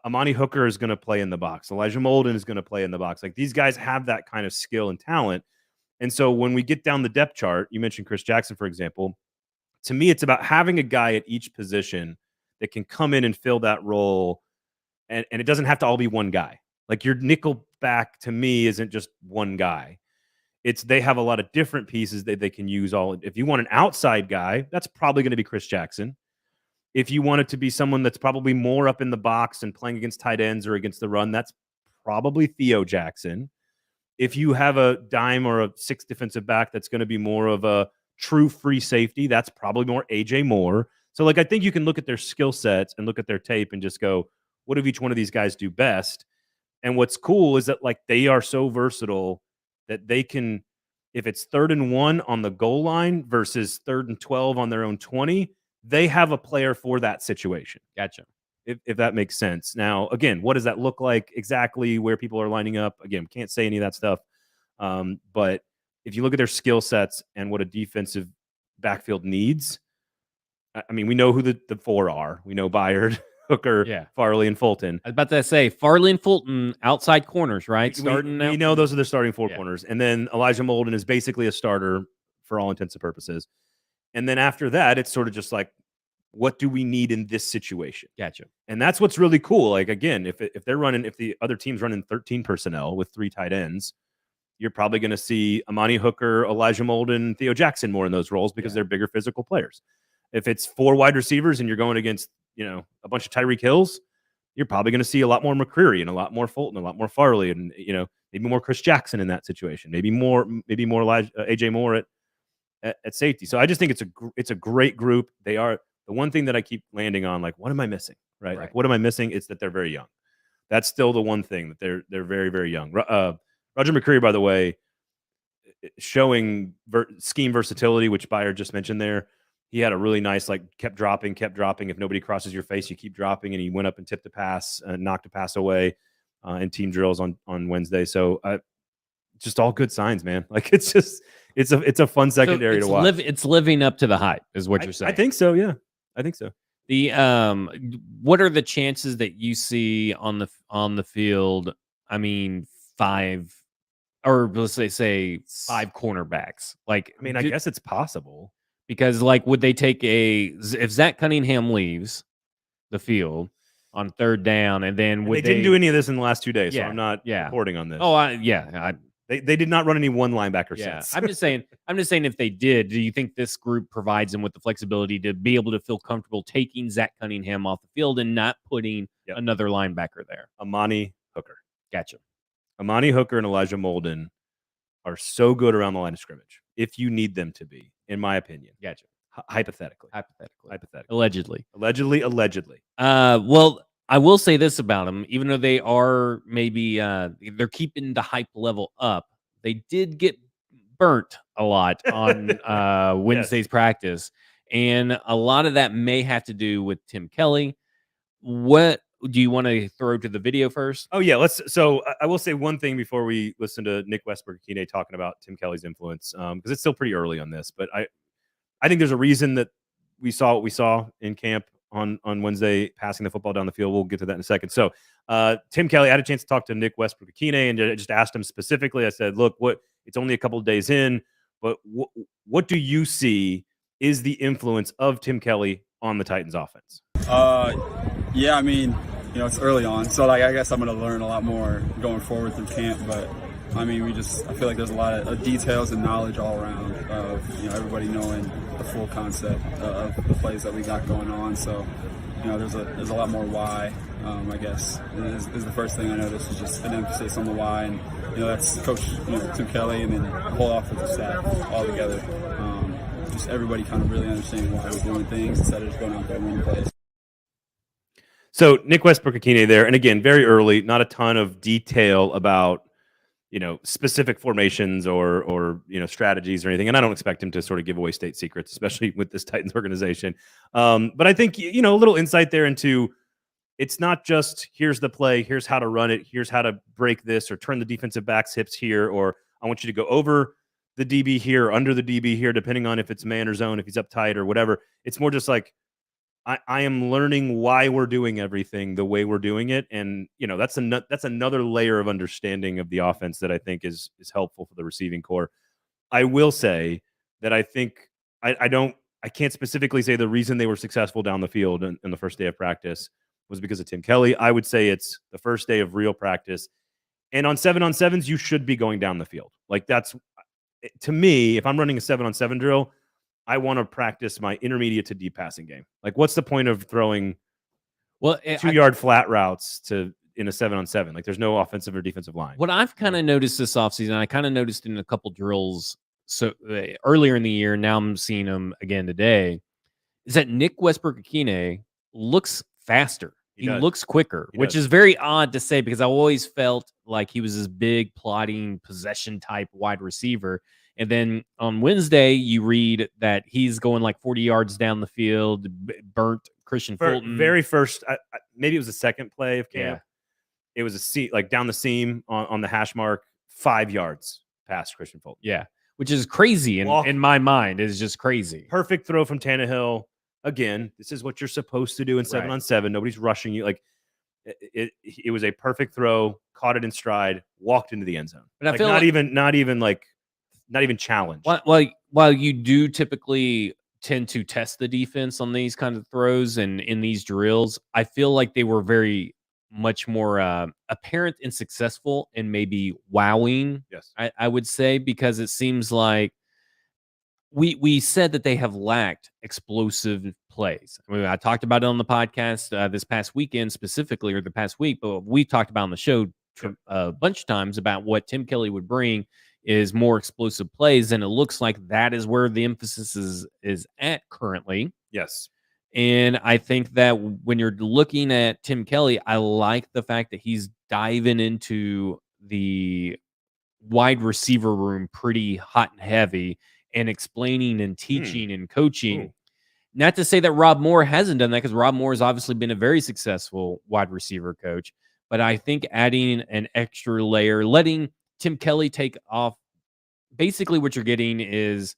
Amani Hooker is going to play in the box. Elijah Molden is going to play in the box. Like, these guys have that kind of skill and talent. And so when we get down the depth chart, you mentioned Chris Jackson, for example. To me, it's about having a guy at each position that can come in and fill that role. And it doesn't have to all be one guy. Like, your nickel back to me isn't just one guy. They have a lot of different pieces that they can use all. If you want an outside guy, that's probably going to be Chris Jackson. If you want it to be someone that's probably more up in the box and playing against tight ends or against the run, that's probably Theo Jackson. If you have a dime or a 6 defensive back that's going to be more of a true free safety, that's probably more AJ Moore. So, like, I think you can look at their skill sets and look at their tape and just go, what do each one of these guys do best? And what's cool is that, like, they are so versatile that they can, if it's 3rd and 1 on the goal line versus 3rd and 12 on their own 20, they have a player for that situation. Gotcha. If that makes sense. Now, again, what does that look like exactly, where people are lining up? Again, can't say any of that stuff. But if you look at their skill sets and what a defensive backfield needs, I mean, we know who the 4 are. We know Byard, Hooker, Farley, and Fulton. I was about to say Farley and Fulton, outside corners, right? We know those are the starting 4 corners. And then Elijah Molden is basically a starter for all intents and purposes. And then after that, it's sort of just like, what do we need in this situation? Gotcha. And that's what's really cool. Like, again, if the other team's running 13 personnel with 3 tight ends, you're probably going to see Amani Hooker, Elijah Molden, Theo Jackson more in those roles because they're bigger physical players. If it's 4 wide receivers and you're going against, a bunch of Tyreek Hills, you're probably going to see a lot more McCreary and a lot more Fulton, a lot more Farley, and maybe more Chris Jackson in that situation. Maybe more AJ Moore at safety. So I just think it's a great group. They are. The one thing that I keep landing on, like, what am I missing? Right? Like, what am I missing? It's that they're very young. That's still the one thing, that they're very, very young. Roger McCreary, by the way, showing scheme versatility, which Byard just mentioned there. He had a really nice, like, kept dropping. If nobody crosses your face, you keep dropping. And he went up and tipped a pass, knocked a pass away in team drills on Wednesday. So just all good signs, man. Like, it's a fun secondary to watch. It's living up to the hype, is what you're saying. I think so. Yeah. I think so. The what are the chances that you see on the field? I mean, 5, or let's say 5 cornerbacks. Like, I mean, I guess it's possible. Because like, would they take if Zach Cunningham leaves the field on 3rd down, and then And would they didn't do any of this in the last 2 days, so Yeah, I'm not yeah. reporting on this. Oh, They did not run any one linebacker yeah. sets. I'm just saying if they did, do you think this group provides them with the flexibility to be able to feel comfortable taking Zach Cunningham off the field and not putting Yep. another linebacker there? Amani Hooker. Gotcha. Amani Hooker and Elijah Molden are so good around the line of scrimmage, if you need them to be, in my opinion. Gotcha. Hypothetically. Allegedly. Allegedly. Well, I will say this about them, even though they are maybe they're keeping the hype level up, they did get burnt a lot on Wednesday's practice. And a lot of that may have to do with Tim Kelly. What do you want to throw to the video first? Oh, yeah. I will say one thing before we listen to Nick Westbrook-Akine talking about Tim Kelly's influence, because it's still pretty early on this, but I think there's a reason that we saw what we saw in camp on Wednesday, passing the football down the field. We'll get to that in a second. So Tim Kelly, I had a chance to talk to Nick Westbrook-Akine and just asked him specifically. I said, look, it's only a couple of days in, but what do you see is the influence of Tim Kelly on the Titans offense? Yeah, I mean, it's early on, so I guess I'm going to learn a lot more going forward through camp, but I mean, I feel like there's a lot of details and knowledge all around of, everybody knowing the full concept of the plays that we got going on. So, there's a lot more why, I guess, is the first thing I noticed, is just an emphasis on the why. And, that's Coach, Tim Kelly, and then the whole offensive staff all together. Just everybody kind of really understanding why we're doing things instead of just going out there and winning plays. So Nick Westbrook-Akine there, and again, very early, not a ton of detail about specific formations or strategies or anything. And I don't expect him to sort of give away state secrets, especially with this Titans organization. But I think, a little insight there into, it's not just here's the play, here's how to run it, here's how to break this or turn the defensive back's hips here, or I want you to go over the DB here, or under the DB here, depending on if it's man or zone, if he's up tight or whatever. It's more just like, I am learning why we're doing everything the way we're doing it, and that's another layer of understanding of the offense that I think is helpful for the receiving core. I will say that I think I can't specifically say the reason they were successful down the field in the first day of practice was because of Tim Kelly. I would say it's the first day of real practice, and on 7-on-7s you should be going down the field. Like, that's, to me, if I'm running a 7-on-7 drill, I want to practice my intermediate to deep passing game. Like, what's the point of throwing 2-yard flat routes in a 7-on-7? Like, there's no offensive or defensive line. What I've kind of noticed this offseason, I kind of noticed in a couple drills earlier in the year, now I'm seeing them again today, is that Nick Westbrook-Akine looks faster. He looks quicker, which is very odd to say, because I always felt like he was this big, plotting, possession type wide receiver. And then on Wednesday, you read that he's going like 40 yards down the field, burnt Christian Fulton. Very first, maybe it was the second play of camp. Yeah. It was down the seam on the hash mark, 5 yards past Christian Fulton. Yeah, which is crazy in my mind. Is just crazy. Perfect throw from Tannehill. Again, this is what you're supposed to do in 7-on-7. Nobody's rushing you. Like, it was a perfect throw. Caught it in stride. Walked into the end zone. But I feel not even challenged. While you do typically tend to test the defense on these kind of throws and in these drills, I feel like they were very much more apparent and successful and maybe wowing. Yes, I would say, because it seems like we said that they have lacked explosive plays. I mean, I talked about it on the podcast this past weekend specifically, or the past week, but we talked about on the show a bunch of times about what Tim Kelly would bring is more explosive plays, and it looks like that is where the emphasis is at currently. Yes. And I think that when you're looking at Tim Kelly, I like the fact that he's diving into the wide receiver room pretty hot and heavy, and explaining and teaching and coaching. Not to say that Rob Moore hasn't done that, because Rob Moore has obviously been a very successful wide receiver coach, but I think adding an extra layer, letting Tim Kelly take off, basically what you're getting is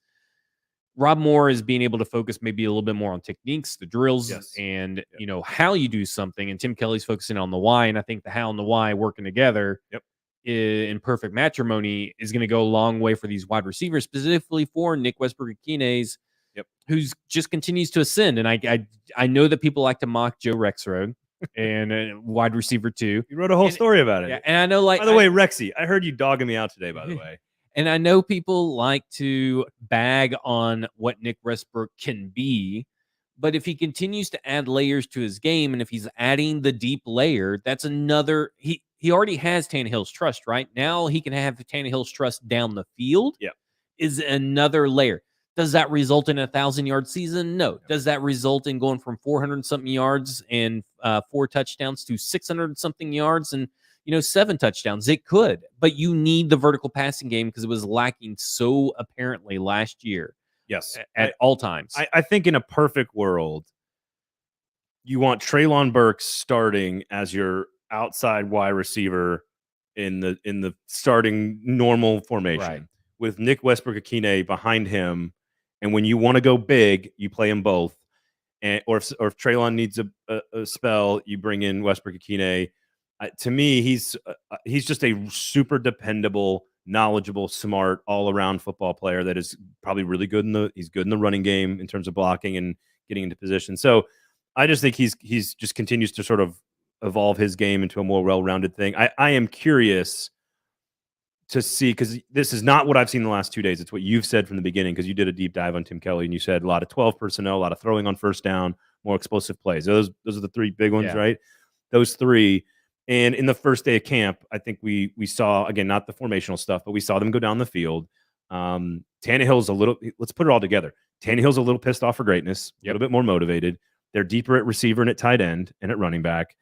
Rob Moore is being able to focus maybe a little bit more on techniques, the drills, and how you do something. And Tim Kelly's focusing on the why. And I think the how and the why working together in perfect matrimony is going to go a long way for these wide receivers, specifically for Nick Westbrook-Akine's who's just continues to ascend. And I know that people like to mock Joe Rexrode and wide receiver too. You wrote a whole story about it. Yeah, and I know, like, by the way, Rexy, I heard you dogging me out today, by the way. And I know people like to bag on what Nick Westbrook can be, but if he continues to add layers to his game, and if he's adding the deep layer, that's another. He already has Tannehill's trust, right? Now he can have Tannehill's trust down the field. Yeah, is another layer. Does that result in a 1,000-yard season? No. Does that result in going from 400-something yards and 4 touchdowns to 600-something yards and 7 touchdowns? It could, but you need the vertical passing game because it was lacking so apparently last year. Yes, at all times. I think in a perfect world, you want Treylon Burks starting as your outside wide receiver in the starting normal formation, Right. with Nick Westbrook-Akine behind him. And when you want to go big, you play them both. Or if Treylon needs a spell, you bring in Westbrook-Akine. To me, he's just a super dependable, knowledgeable, smart, all-around football player that is probably really good he's good in the running game in terms of blocking and getting into position. So I just think he's just continues to sort of evolve his game into a more well-rounded thing. I am curious to see, because this is not what I've seen in the last 2 days. It's what you've said from the beginning, because you did a deep dive on Tim Kelly and you said a lot of 12 personnel, a lot of throwing on first down, more explosive plays. Those are the 3 big ones, right? Those 3. And in the first day of camp, I think we saw, again, not the formational stuff, but we saw them go down the field. Tannehill's let's put it all together. Tannehill's a little pissed off for greatness, a little bit more motivated. They're deeper at receiver and at tight end and at running back.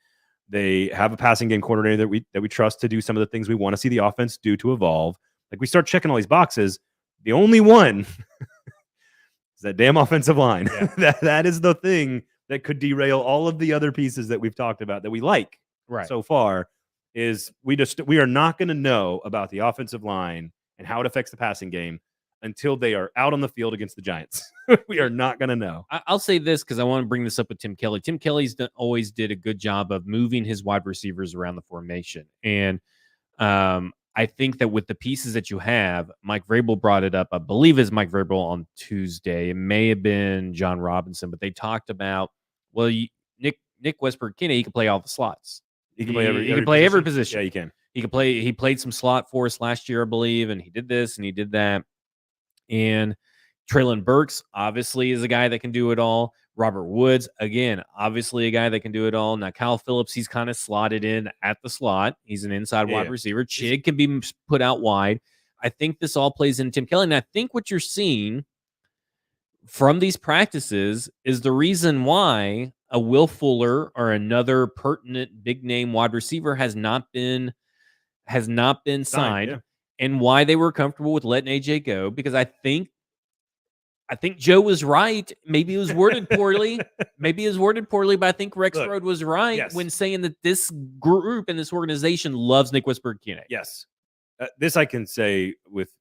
They have a passing game coordinator that we trust to do some of the things we want to see the offense do to evolve. Like, we start checking all these boxes. The only one is that damn offensive line. Yeah. that is the thing that could derail all of the other pieces that we've talked about that we like so far. Is we are not going to know about the offensive line and how it affects the passing game until they are out on the field against the Giants. We are not going to know. I'll say this because I want to bring this up with Tim Kelly. Tim Kelly's always did a good job of moving his wide receivers around the formation. And I think that with the pieces that you have, Mike Vrabel brought it up, I believe is Mike Vrabel on Tuesday. It may have been John Robinson, but they talked about, well, Nick Westbrook-Akine, he can play all the slots. He can play every position. Yeah, he can. He played some slot for us last year, I believe, and he did this and he did that. And Treylon Burks, obviously, is a guy that can do it all. Robert Woods, again, obviously a guy that can do it all. Now, Kyle Phillips, he's kind of slotted in at the slot. He's an inside wide receiver. Chig can be put out wide. I think this all plays in Tim Kelly. And I think what you're seeing from these practices is the reason why a Will Fuller or another pertinent big name wide receiver has not been signed. Yeah. And why they were comfortable with letting AJ go, because I think Joe was right. Maybe it was worded poorly. But I think Rexrode was right when saying that this group and this organization loves Nick Westbrook-Akine. Yes. This I can say with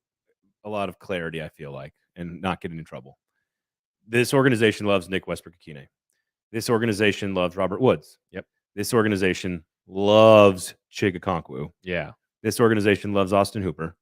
a lot of clarity, I feel like, and not getting in trouble. This organization loves Nick Westbrook-Akine. This organization loves Robert Woods. Yep. This organization loves Chig Okonkwo. Yeah. This organization loves Austin Hooper.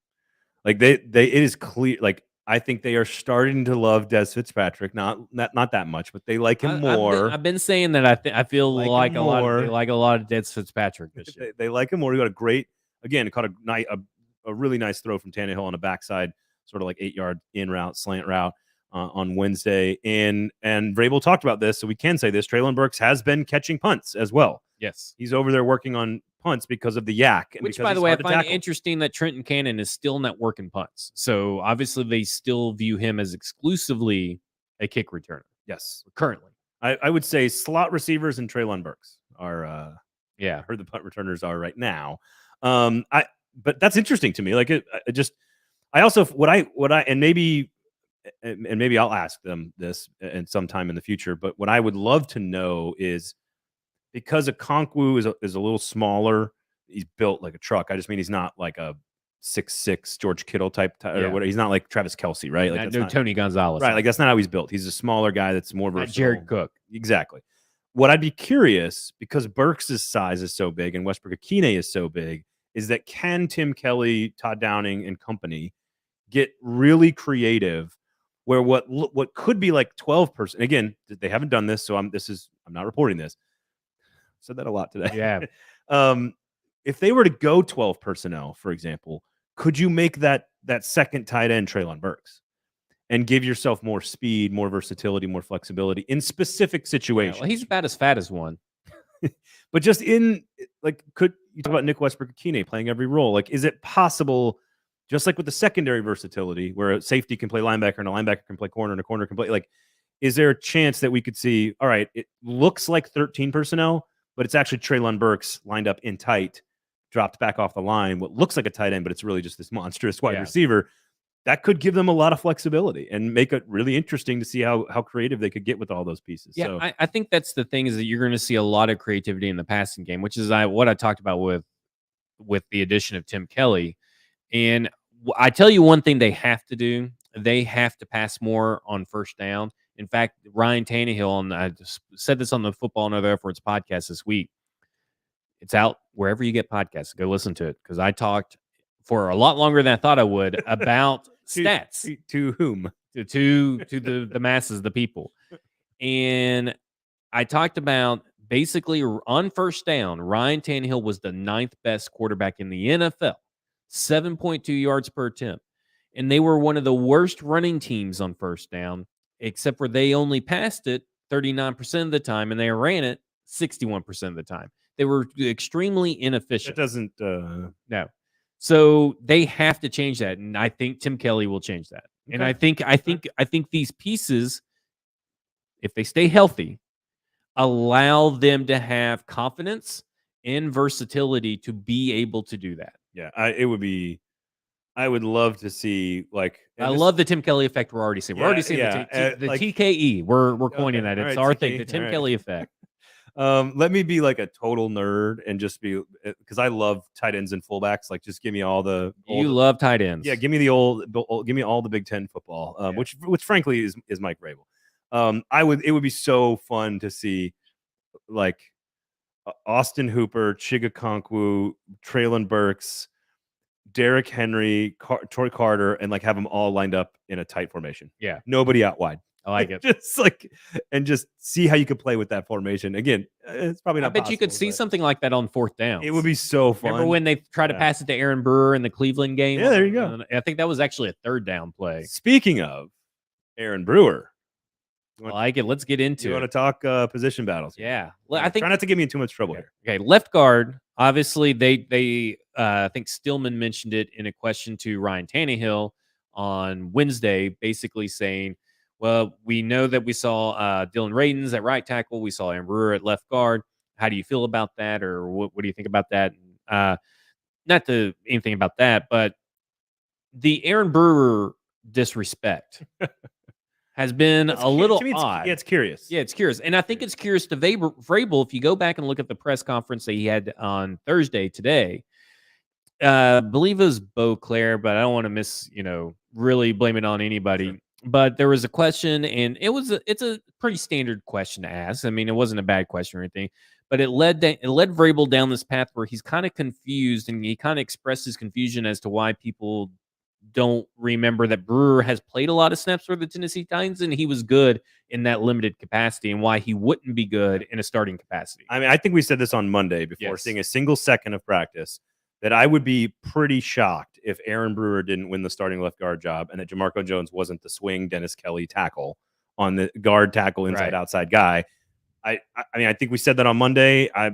Like it is clear. Like, I think they are starting to love Des Fitzpatrick. Not that much, but they like him more. I've been saying that. I feel like a lot of Des Fitzpatrick this year. They like him more. He got a great, again, caught a really nice throw from Tannehill on a backside, sort of like 8-yard in route, slant route on Wednesday. And Vrabel talked about this, so we can say this. Treylon Burks has been catching punts as well. Yes, he's over there working on punts because of the yak. And which, by the way, I find it interesting that Trenton Cannon is still not working punts. So obviously they still view him as exclusively a kick returner. Yes, currently. I would say slot receivers and Treylon Burks are I heard the punt returners are right now. But that's interesting to me. Like I also and maybe I'll ask them this in some time in the future. But what I would love to know is, because Okonkwo is a little smaller, he's built like a truck. I just mean he's not like a 6'6" George Kittle type or whatever. He's not like Travis Kelce, right? Like no Tony Gonzalez, right? Like that's not how he's built. He's a smaller guy that's more versatile. Jared Cook, exactly. What I'd be curious, because Burks' size is so big and Westbrook-Akine is so big, is that can Tim Kelly, Todd Downing, and company get really creative where what could be like 12 person, again, they haven't done this, so I'm not reporting this. Said that a lot today. Yeah. If they were to go 12 personnel, for example, could you make that second tight end Treylon Burks and give yourself more speed, more versatility, more flexibility in specific Yeah, situations? well, he's about as fat as one. But just in like, could you talk about Nick Westbrook-Akine playing every role? Like, is it possible, just like with the secondary versatility, where a safety can play linebacker and a linebacker can play corner and a corner can play, like, is there a chance that we could see, all right, it looks like 13 personnel, but it's actually Treylon Burks lined up in tight, dropped back off the line, what looks like a tight end, but it's really just this monstrous wide Yeah. receiver. That could give them a lot of flexibility and make it really interesting to see how creative they could get with all those pieces. Yeah, So I think that's the thing, is that you're going to see a lot of creativity in the passing game, which is what I talked about with the addition of Tim Kelly. And I tell you one thing they have to do: they have to pass more on first down. In fact, Ryan Tannehill, and I just said this on the Football and Other Efforts podcast this week. It's out wherever you get podcasts. Go listen to it, because I talked for a lot longer than I thought I would about stats to whom? to the masses, the people. And I talked about basically on first down, Ryan Tannehill was the 9th best quarterback in the NFL, 7.2 yards per attempt. And they were one of the worst running teams on first down, except for they only passed it 39% of the time and they ran it 61% of the time. They were extremely inefficient. It doesn't. No. So they have to change that, and I think Tim Kelly will change that. And I think these pieces, if they stay healthy, allow them to have confidence and versatility to be able to do that. Yeah, I would love to see, like, I love the Tim Kelly effect. We're already seeing. We're already seeing the like, TKE. We're coining that. It's all right, our thing. TKE, The Tim all right. Kelly effect. Let me be like a total nerd and just be, because I love tight ends and fullbacks. Like, just give me all the. You love tight ends. Yeah, give me give me all the Big Ten football, Yeah. which frankly is Mike Vrabel. It would be so fun to see, like, Austin Hooper, Chigakonkwo, Treylon Burks, Derrick Henry, Troy Carter, and like have them all lined up in a tight formation. Yeah. Nobody out wide. I like it. Just like, and just see how you could play with that formation. Again, it's probably not. I bet you could see but something like that on fourth down. It would be so fun. Remember when they tried to pass it to Aaron Brewer in the Cleveland game? Yeah, there you go. I think that was actually a third down play. Speaking of Aaron Brewer, I like it. Let's get into you it. want to talk position battles? Yeah. Well, I think try not to get me in too much trouble here. Okay, left guard. Obviously, they I think Stillman mentioned it in a question to Ryan Tannehill on Wednesday, basically saying, well, we know that we saw Dylan Radins at right tackle. We saw Aaron Brewer at left guard. How do you feel about that? Or what do you think about that? Not to anything about that, but the Aaron Brewer disrespect has been a little odd. Yeah, it's curious. Yeah, it's curious. And I think it's curious to Vrabel. If you go back and look at the press conference that he had on Thursday today, I believe it was Beauclair, but I don't want to really blame it on anybody. Sure. But there was a question, and it's a pretty standard question to ask. I mean, it wasn't a bad question or anything, but it led Vrabel down this path where he's kind of confused, and he kind of expressed his confusion as to why people don't remember that Brewer has played a lot of snaps for the Tennessee Titans, and he was good in that limited capacity, and why he wouldn't be good in a starting capacity. I mean, I think we said this on Monday before seeing a single second of practice, that I would be pretty shocked if Aaron Brewer didn't win the starting left guard job and that Jamarco Jones wasn't the swing Dennis Kelly tackle on the guard tackle inside outside guy. I mean, I think we said that on Monday. I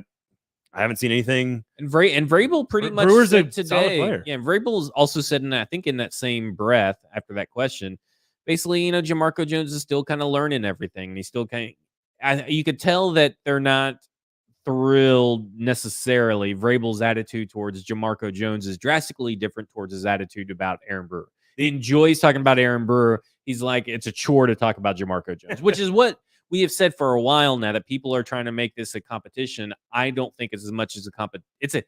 haven't seen anything. And Vrabel pretty much Brewer's said a today. solid player. Yeah, Vrabel also said, I think in that same breath after that question, basically, Jamarco Jones is still kind of learning everything. And he's still you could tell that they're not thrilled necessarily. Vrabel's attitude towards Jamarco Jones is drastically different towards his attitude about Aaron Brewer. He enjoys talking about Aaron Brewer. He's like, it's a chore to talk about Jamarco Jones, which is what we have said for a while now, that people are trying to make this a competition. I don't think it's as much as it's a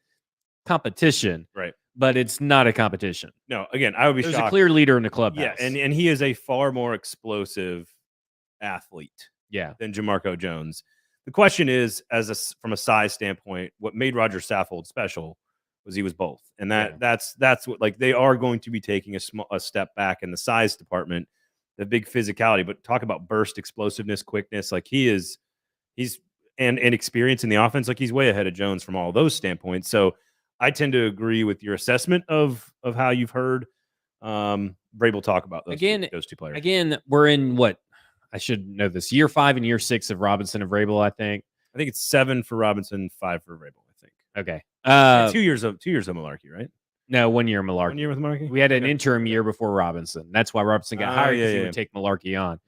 competition, right? But it's not a competition. No, again, I would be There's shocked. a clear leader in the clubhouse. Yeah, and he is a far more explosive athlete than Jamarco Jones. The question is, from a size standpoint, what made Roger Saffold special was he was both, and that's what, like, they are going to be taking a step back in the size department. big physicality, but talk about burst, explosiveness, quickness. Like he's and experience in the offense. Like he's way ahead of Jones from all those standpoints. So I tend to agree with your assessment of how you've heard Vrabel talk about those two players. Again, we're in what I should know this year 5 and year 6 of Robinson and Vrabel. I think it's 7 for Robinson, 5 for Vrabel. I think. Okay. 2 years of Mularkey, right? No, 1 year Mularkey. 1 year with Mularkey. We had an interim year before Robinson. That's why Robinson got hired because he would take Mularkey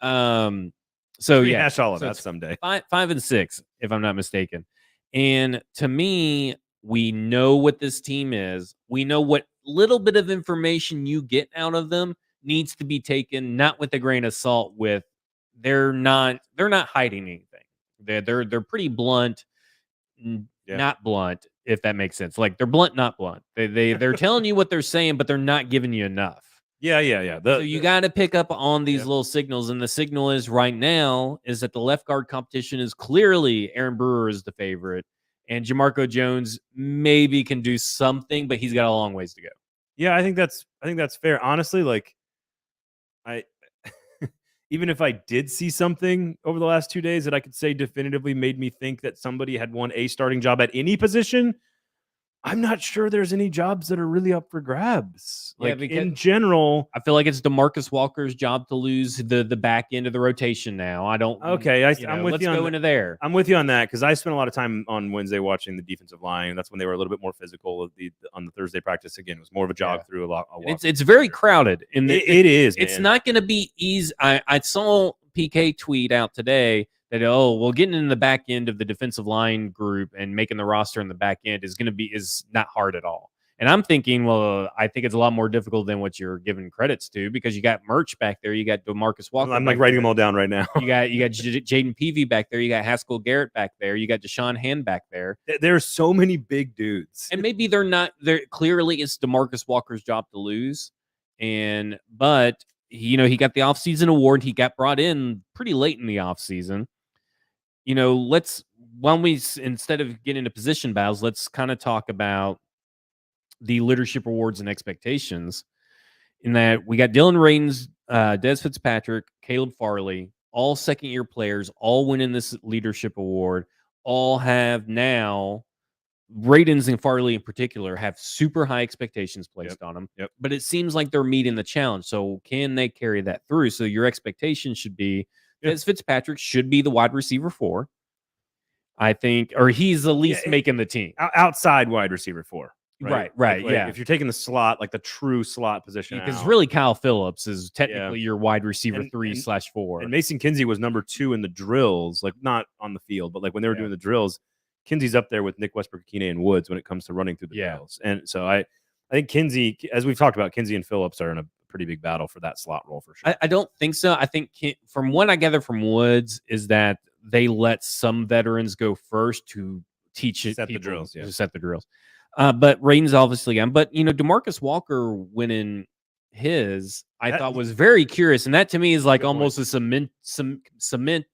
on. So yeah, hash all of that someday. 5 and 6, if I'm not mistaken. And to me, we know what this team is. We know what little bit of information you get out of them needs to be taken not with a grain of salt. With they're not hiding anything. They're pretty blunt, not blunt, if that makes sense. Like they're blunt, not blunt. They're telling you what they're saying, but they're not giving you enough. Yeah. So you got to pick up on these little signals, and the signal is right now is that the left guard competition is clearly Aaron Brewer is the favorite, and Jamarco Jones maybe can do something, but he's got a long ways to go. Yeah, I think that's fair. Honestly, like I even if I did see something over the last 2 days that I could say definitively made me think that somebody had won a starting job at any position, I'm not sure there's any jobs that are really up for grabs. Like in general, I feel like it's DeMarcus Walker's job to lose the back end of the rotation now. I don't. Okay, I'm with let's you on go into there. I'm with you on that because I spent a lot of time on Wednesday watching the defensive line. That's when they were a little bit more physical. On the Thursday practice, again, it was more of a jog through a lot. It's very crowded. And it is. It's not going to be easy. I saw PK tweet out today that getting in the back end of the defensive line group and making the roster in the back end is not hard at all. And I'm thinking, well, I think it's a lot more difficult than what you're giving credits to because you got Merch back there, you got DeMarcus Walker. I'm like writing them all down right now. you got Jaden Peavy back there, you got Haskell Garrett back there, you got Deshaun Hand back there. There's so many big dudes, and maybe they're not. They're clearly it's DeMarcus Walker's job to lose, but he got the offseason award. He got brought in pretty late in the offseason. Instead of getting into position battles, let's kind of talk about the leadership awards and expectations. In that we got Dylan Radins, Dez Fitzpatrick, Caleb Farley, all second-year players, all winning this leadership award, all have now, Radins and Farley in particular, have super high expectations placed on them. Yep. But it seems like they're meeting the challenge. So can they carry that through? So your expectation should be Dez Fitzpatrick should be the wide receiver 4. I think, or he's the least making the team. Outside wide receiver 4. Right. Like, if you're taking the slot, like the true slot position, because really Kyle Phillips is technically your wide receiver 3/4. And Mason Kinsey was number 2 in the drills, like not on the field, but like when they were doing the drills, Kinsey's up there with Nick Westbrook-Ikhine and Woods when it comes to running through the drills. And so I think Kinsey, as we've talked about, Kinsey and Phillips are in a pretty big battle for that slot role for sure. I don't think so. I think from what I gather from Woods is that they let some veterans go first to teach it, set the drills. But Radins obviously on. But DeMarcus Walker winning his, I thought was very curious, and that to me is like almost a cement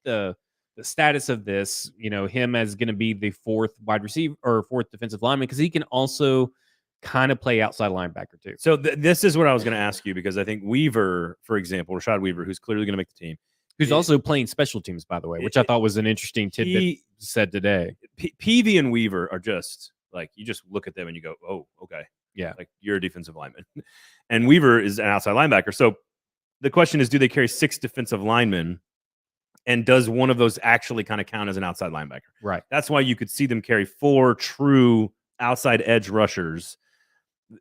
the status of this. Him as going to be the 4th wide receiver or 4th defensive lineman because he can also kind of play outside linebacker too. So this is what I was going to ask you because I think Weaver, for example, Rashad Weaver, who's clearly going to make the team, who's also playing special teams, by the way, which I thought was an interesting tidbit said today. Peavy and Weaver are just like, you just look at them and you go, oh, okay. Yeah. Like you're a defensive lineman. And Weaver is an outside linebacker. So the question is, do they carry 6 defensive linemen? And does one of those actually kind of count as an outside linebacker? Right. That's why you could see them carry 4 true outside edge rushers,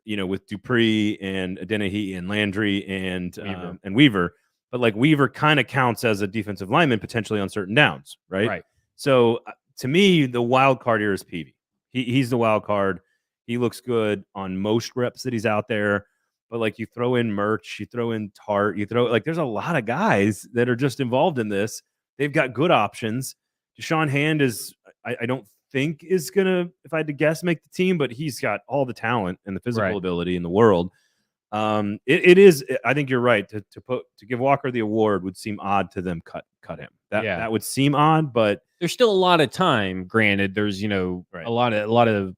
with Dupree and Adeniji and Landry and Weaver. But like Weaver kind of counts as a defensive lineman potentially on certain downs, right? Right. So to me, the wild card here is Peavy. He's the wild card. He looks good on most reps that he's out there. But like you throw in Merch, you throw in Tart, there's a lot of guys that are just involved in this. They've got good options. Deshaun Hand is, I don't think is going to, if I had to guess, make the team, but he's got all the talent and the physical ability in the world. It is, I think you're right. To give Walker the award would seem odd to them cut him. That would seem odd, but there's still a lot of time. Granted, there's a lot of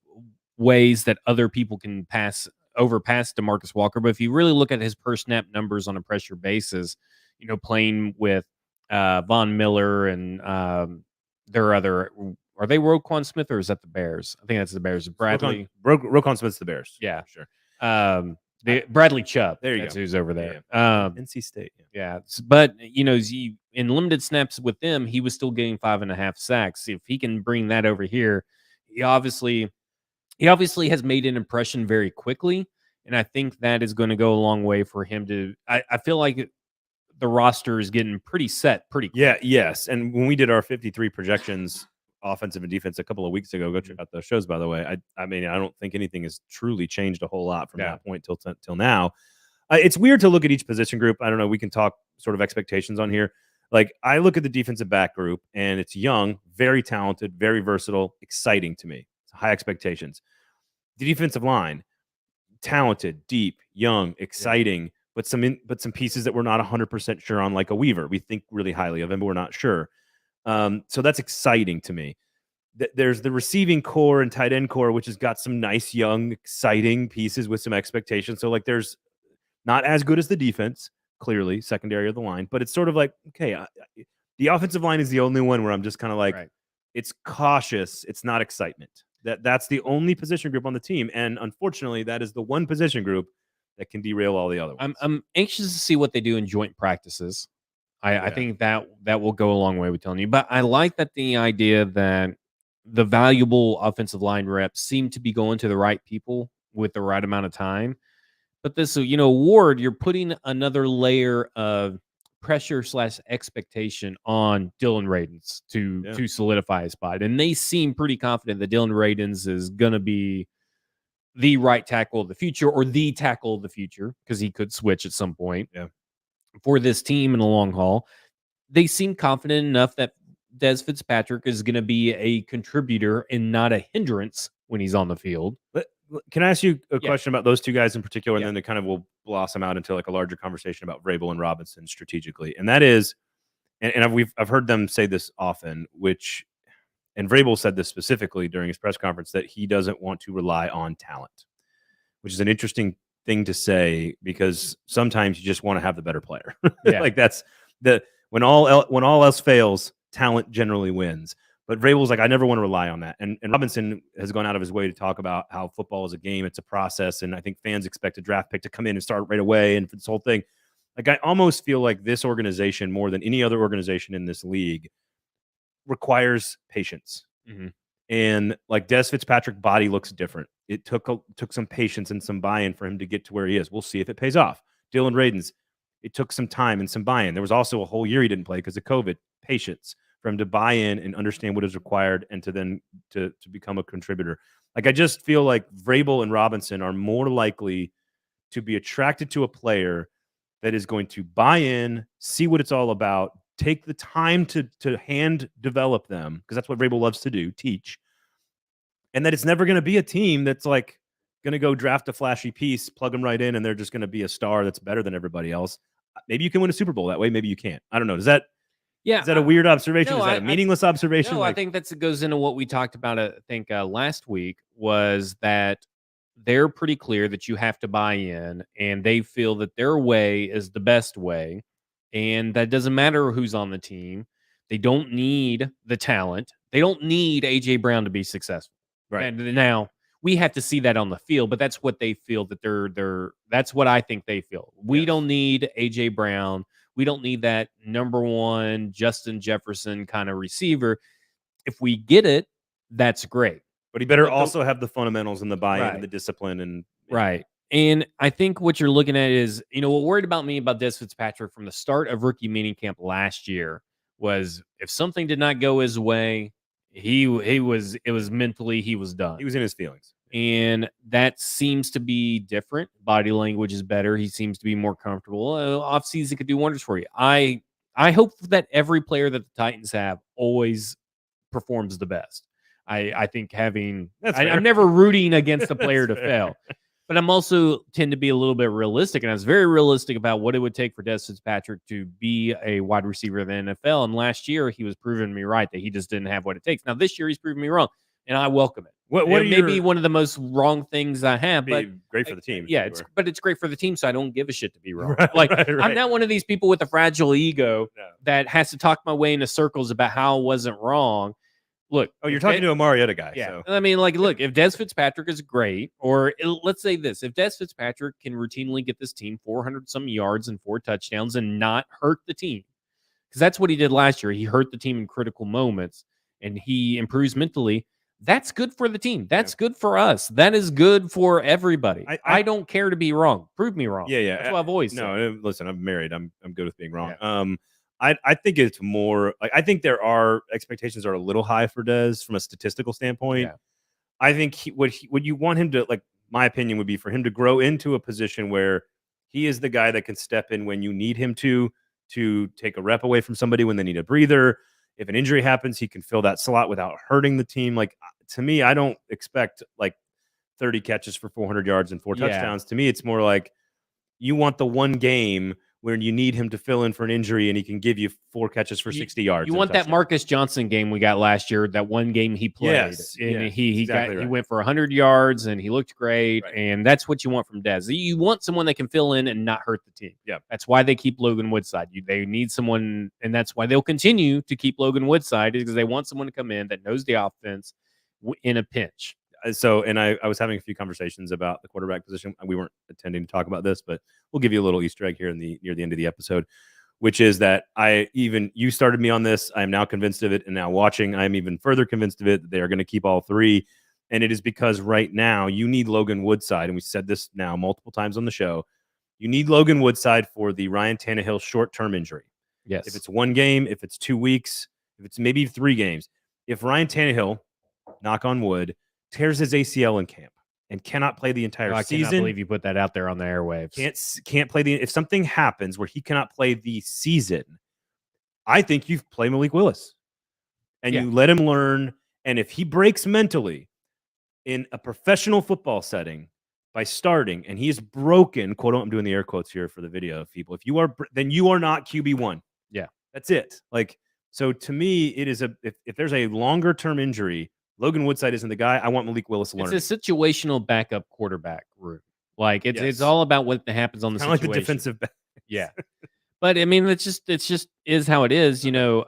ways that other people can pass overpass DeMarcus Walker, but if you really look at his per snap numbers on a pressure basis, playing with Von Miller and their other, are they Roquan Smith or is that the Bears? I think that's the Bears. Bradley. Roquan Smith's the Bears. Yeah. Sure. Bradley Chubb. There you that's go. who's over there. NC State. Yeah. But, in limited snaps with them, he was still getting 5.5 sacks. If he can bring that over here, he obviously has made an impression very quickly. And I think that is going to go a long way for him to, I feel like the roster is getting pretty set pretty quick. Yeah, yes. And when we did our 53 projections, offensive and defense, a couple of weeks ago, go check out those shows, by the way. I mean, I don't think anything has truly changed a whole lot from that point till now. It's weird to look at each position group. I don't know. We can talk sort of expectations on here. Like, I look at the defensive back group, and it's young, very talented, very versatile, exciting to me. It's high expectations. The defensive line, talented, deep, young, exciting, but some pieces that we're not 100% sure on, like a Weaver. We think really highly of him, but we're not sure. So that's exciting to me. There's the receiving core and tight end core, which has got some nice, young, exciting pieces with some expectations. So, like, there's not as good as the defense, clearly, secondary of the line, but it's sort of like, okay, the offensive line is the only one where I'm just kind of like, it's cautious. It's not excitement. That's the only position group on the team. And unfortunately, that is the one position group that can derail all the other ones. I'm anxious to see what they do in joint practices. I think that will go a long way with telling you. But I like that the idea that the valuable offensive line reps seem to be going to the right people with the right amount of time. But this, Ward, you're putting another layer of pressure / expectation on Dylan Radins to solidify his spot. And they seem pretty confident that Dylan Radins is going to be the right tackle of the future, or the tackle of the future, because he could switch at some point for this team in the long haul. They seem confident enough that Des Fitzpatrick is going to be a contributor and not a hindrance when he's on the field. Can I ask you a question about those two guys in particular, and then they kind of will blossom out into like a larger conversation about Vrabel and Robinson strategically? And that is, and I've heard them say this often, and Vrabel said this specifically during his press conference, that he doesn't want to rely on talent, which is an interesting thing to say, because sometimes you just want to have the better player. Like, that's when all else fails, talent generally wins. But Vrabel's like, I never want to rely on that. And Robinson has gone out of his way to talk about how football is a game, it's a process, and I think fans expect a draft pick to come in and start right away, and for this whole thing. Like, I almost feel like this organization, more than any other organization in this league, requires patience. And like, Des Fitzpatrick's body looks different. It took some patience and some buy-in for him to get to where he is. We'll see if it pays off. Dylan Radins, it took some time and some buy-in. There was also a whole year he didn't play because of COVID. Patience for him to buy in and understand what is required, and to then to become a contributor. Like, I just feel like Vrabel and Robinson are more likely to be attracted to a player that is going to buy in, see what it's all about, take the time to hand develop them, because that's what Vrabel loves to do, teach. And that it's never going to be a team that's like going to go draft a flashy piece, plug them right in, and they're just going to be a star that's better than everybody else. Maybe you can win a Super Bowl that way. Maybe you can't. I don't know. Is that a weird observation? No, is that a meaningless observation? No, I think that goes into what we talked about, I think, last week, was that they're pretty clear that you have to buy in, and they feel that their way is the best way. And that doesn't matter who's on the team. They don't need the talent. They don't need A.J. Brown to be successful. Right. And now we have to see that on the field, but that's what they feel that they're that's what I think they feel. We don't need A.J. Brown. We don't need that number one Justin Jefferson kind of receiver. If we get it, that's great. But he better also have the fundamentals and the buy-in and the discipline. And And I think what you're looking at is, what worried about me about Des Fitzpatrick from the start of rookie minicamp last year was, if something did not go his way, it was mentally, he was done. He was in his feelings. And that seems to be different. Body language is better. He seems to be more comfortable. Offseason could do wonders for you. I hope that every player that the Titans have always performs the best. I think I'm never rooting against a player to fail. But I'm also tend to be a little bit realistic, and I was very realistic about what it would take for Des Fitzpatrick to be a wide receiver in the NFL. And last year, he was proving me right that he just didn't have what it takes. Now, this year, he's proven me wrong. and I welcome it. What It are may be your one of the most wrong things I have, but be great for the team? yeah, it's great for the team, so I don't give a shit to be wrong. Right, Like right, I'm right. not one of these people with a fragile ego No. that has to talk my way into circles about how I wasn't wrong. Look, Oh, you're if talking Des- to a Mariota guy. yeah. So. I mean, like, look, if Des Fitzpatrick is great, or let's say this, if Des Fitzpatrick can routinely get this team 400 some yards and 4 touchdowns and not hurt the team, because that's what he did last year. He hurt the team in critical moments, and he improves mentally. That's good for the team. That's good for us. That is good for everybody. I don't care to be wrong. Prove me wrong. Yeah. That's what I've always said. No, listen, I'm married. I'm good with being wrong. I think it's more like I think there are expectations are a little high for Dez from a statistical standpoint. Yeah. I think what you want him to, like, my opinion would be for him to grow into a position where he is the guy that can step in when you need him to take a rep away from somebody when they need a breather. If an injury happens, he can fill that slot without hurting the team. Like, to me, I don't expect like 30 catches for 400 yards and 4 touchdowns. To me, it's more like you want the one game where you need him to fill in for an injury and he can give you 4 catches for 60 yards. You want that Marcus Johnson game we got last year, that one game he played. Yes, and he exactly right. went for 100 yards and he looked great. Right. And that's what you want from Dez. You want someone that can fill in and not hurt the team. Yeah. That's why they keep Logan Woodside. They need someone, and that's why they'll continue to keep Logan Woodside, because they want someone to come in that knows the offense in a pinch. So, and I was having a few conversations about the quarterback position. We weren't intending to talk about this, but we'll give you a little Easter egg here near the end of the episode, which is that you started me on this. I am now convinced of it. And now watching, I'm even further convinced of it that they are going to keep all 3. And it is because right now you need Logan Woodside. And we said this now multiple times on the show. You need Logan Woodside for the Ryan Tannehill short-term injury. Yes. If it's 1 game, if it's 2 weeks, if it's maybe 3 games, if Ryan Tannehill, knock on wood, tears his ACL in camp and cannot play the entire season. I cannot believe you put that out there on the airwaves. Can't play if something happens where he cannot play the season, I think you play Malik Willis and you let him learn. And if he breaks mentally in a professional football setting by starting, and he is broken, quote, I'm doing the air quotes here for the video of people. If you are, then you are not QB1. Yeah, that's it. Like, so to me, it is if there's a longer term injury, Logan Woodside isn't the guy. I want Malik Willis learning. It's a situational backup quarterback room. Like it's all about what happens on the situation. Like the defensive back. Yeah. But I mean, it's just is how it is. You know,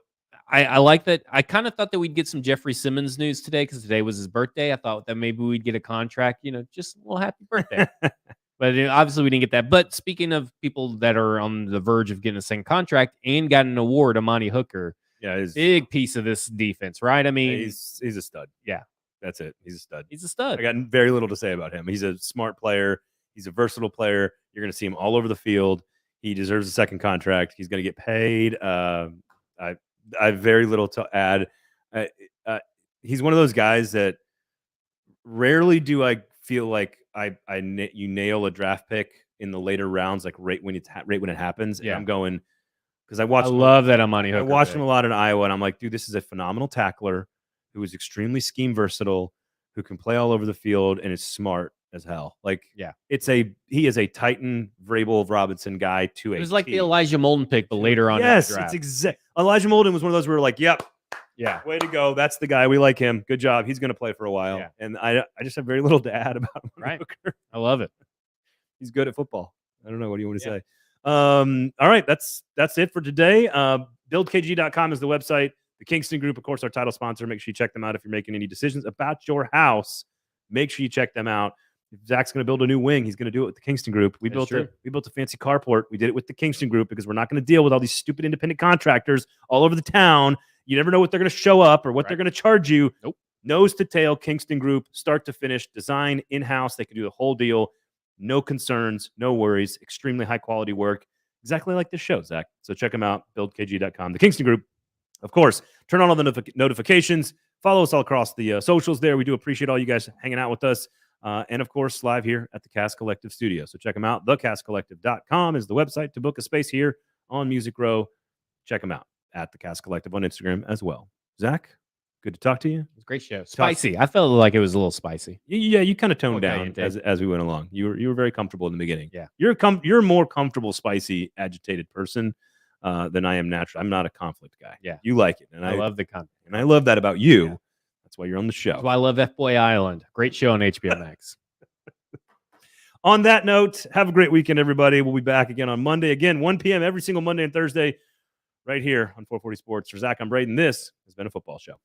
I like that. I kind of thought that we'd get some Jeffrey Simmons news today because today was his birthday. I thought that maybe we'd get a contract, just a little happy birthday. But obviously we didn't get that. But speaking of people that are on the verge of getting a second contract and got an award, Amani Hooker. Yeah, big piece of this defense, right? I mean, he's a stud. Yeah, that's it. He's a stud. He's a stud. I got very little to say about him. He's a smart player. He's a versatile player. You're going to see him all over the field. He deserves a second contract. He's going to get paid. I have very little to add. He's one of those guys that rarely do I feel like you nail a draft pick in the later rounds, like right when it happens. Yeah, and I'm going. Because I love that Amani Hooker. I watched him a lot in Iowa, and I'm like, dude, this is a phenomenal tackler who is extremely scheme versatile, who can play all over the field, and is smart as hell. Like, yeah, he is a Titan Vrabel Robinson guy to It was like the Elijah Molden pick, but later on. Yes, it's exact. Elijah Molden was one of those where we're like, yep, yeah, way to go. That's the guy. We like him. Good job. He's going to play for a while. Yeah. And I just have very little to add about him. Right. Hooker. I love it. He's good at football. I don't know. What do you want to say? All right, that's it for today. BuildKG.com is the website. The Kingston Group, of course, our title sponsor. Make sure you check them out if you're making any decisions about your house. Make sure you check them out. If Zach's going to build a new wing, he's going to do it with the Kingston Group. We built a fancy carport. We did it with the Kingston Group because we're not going to deal with all these stupid independent contractors all over the town. You never know what they're going to show up or what they're going to charge you. Nope. Nose to tail, Kingston Group, start to finish, design in-house. They can do the whole deal. No concerns, no worries, extremely high quality work, exactly like this show, Zach. So check them out, buildkg.com. The Kingston Group, of course, turn on all the notifications. Follow us all across the socials there. We do appreciate all you guys hanging out with us. And, of course, live here at the Cast Collective studio. So check them out. TheCastCollective.com is the website to book a space here on Music Row. Check them out at the Cast Collective on Instagram as well. Zach? Good to talk to you. It's a great show. Spicy. I felt like it was a little spicy. Yeah, you kind of toned down as we went along. You were very comfortable in the beginning. Yeah, you're a more comfortable, spicy, agitated person than I am natural. I'm not a conflict guy. Yeah, you like it, and I love the conflict, and I love that about you. Yeah. That's why you're on the show. That's why I love F-Boy Island. Great show on HBO Max. On that note, have a great weekend, everybody. We'll be back again on Monday. Again, 1 p.m. every single Monday and Thursday right here on 440 Sports. For Zach, I'm Braden. This has been a football show.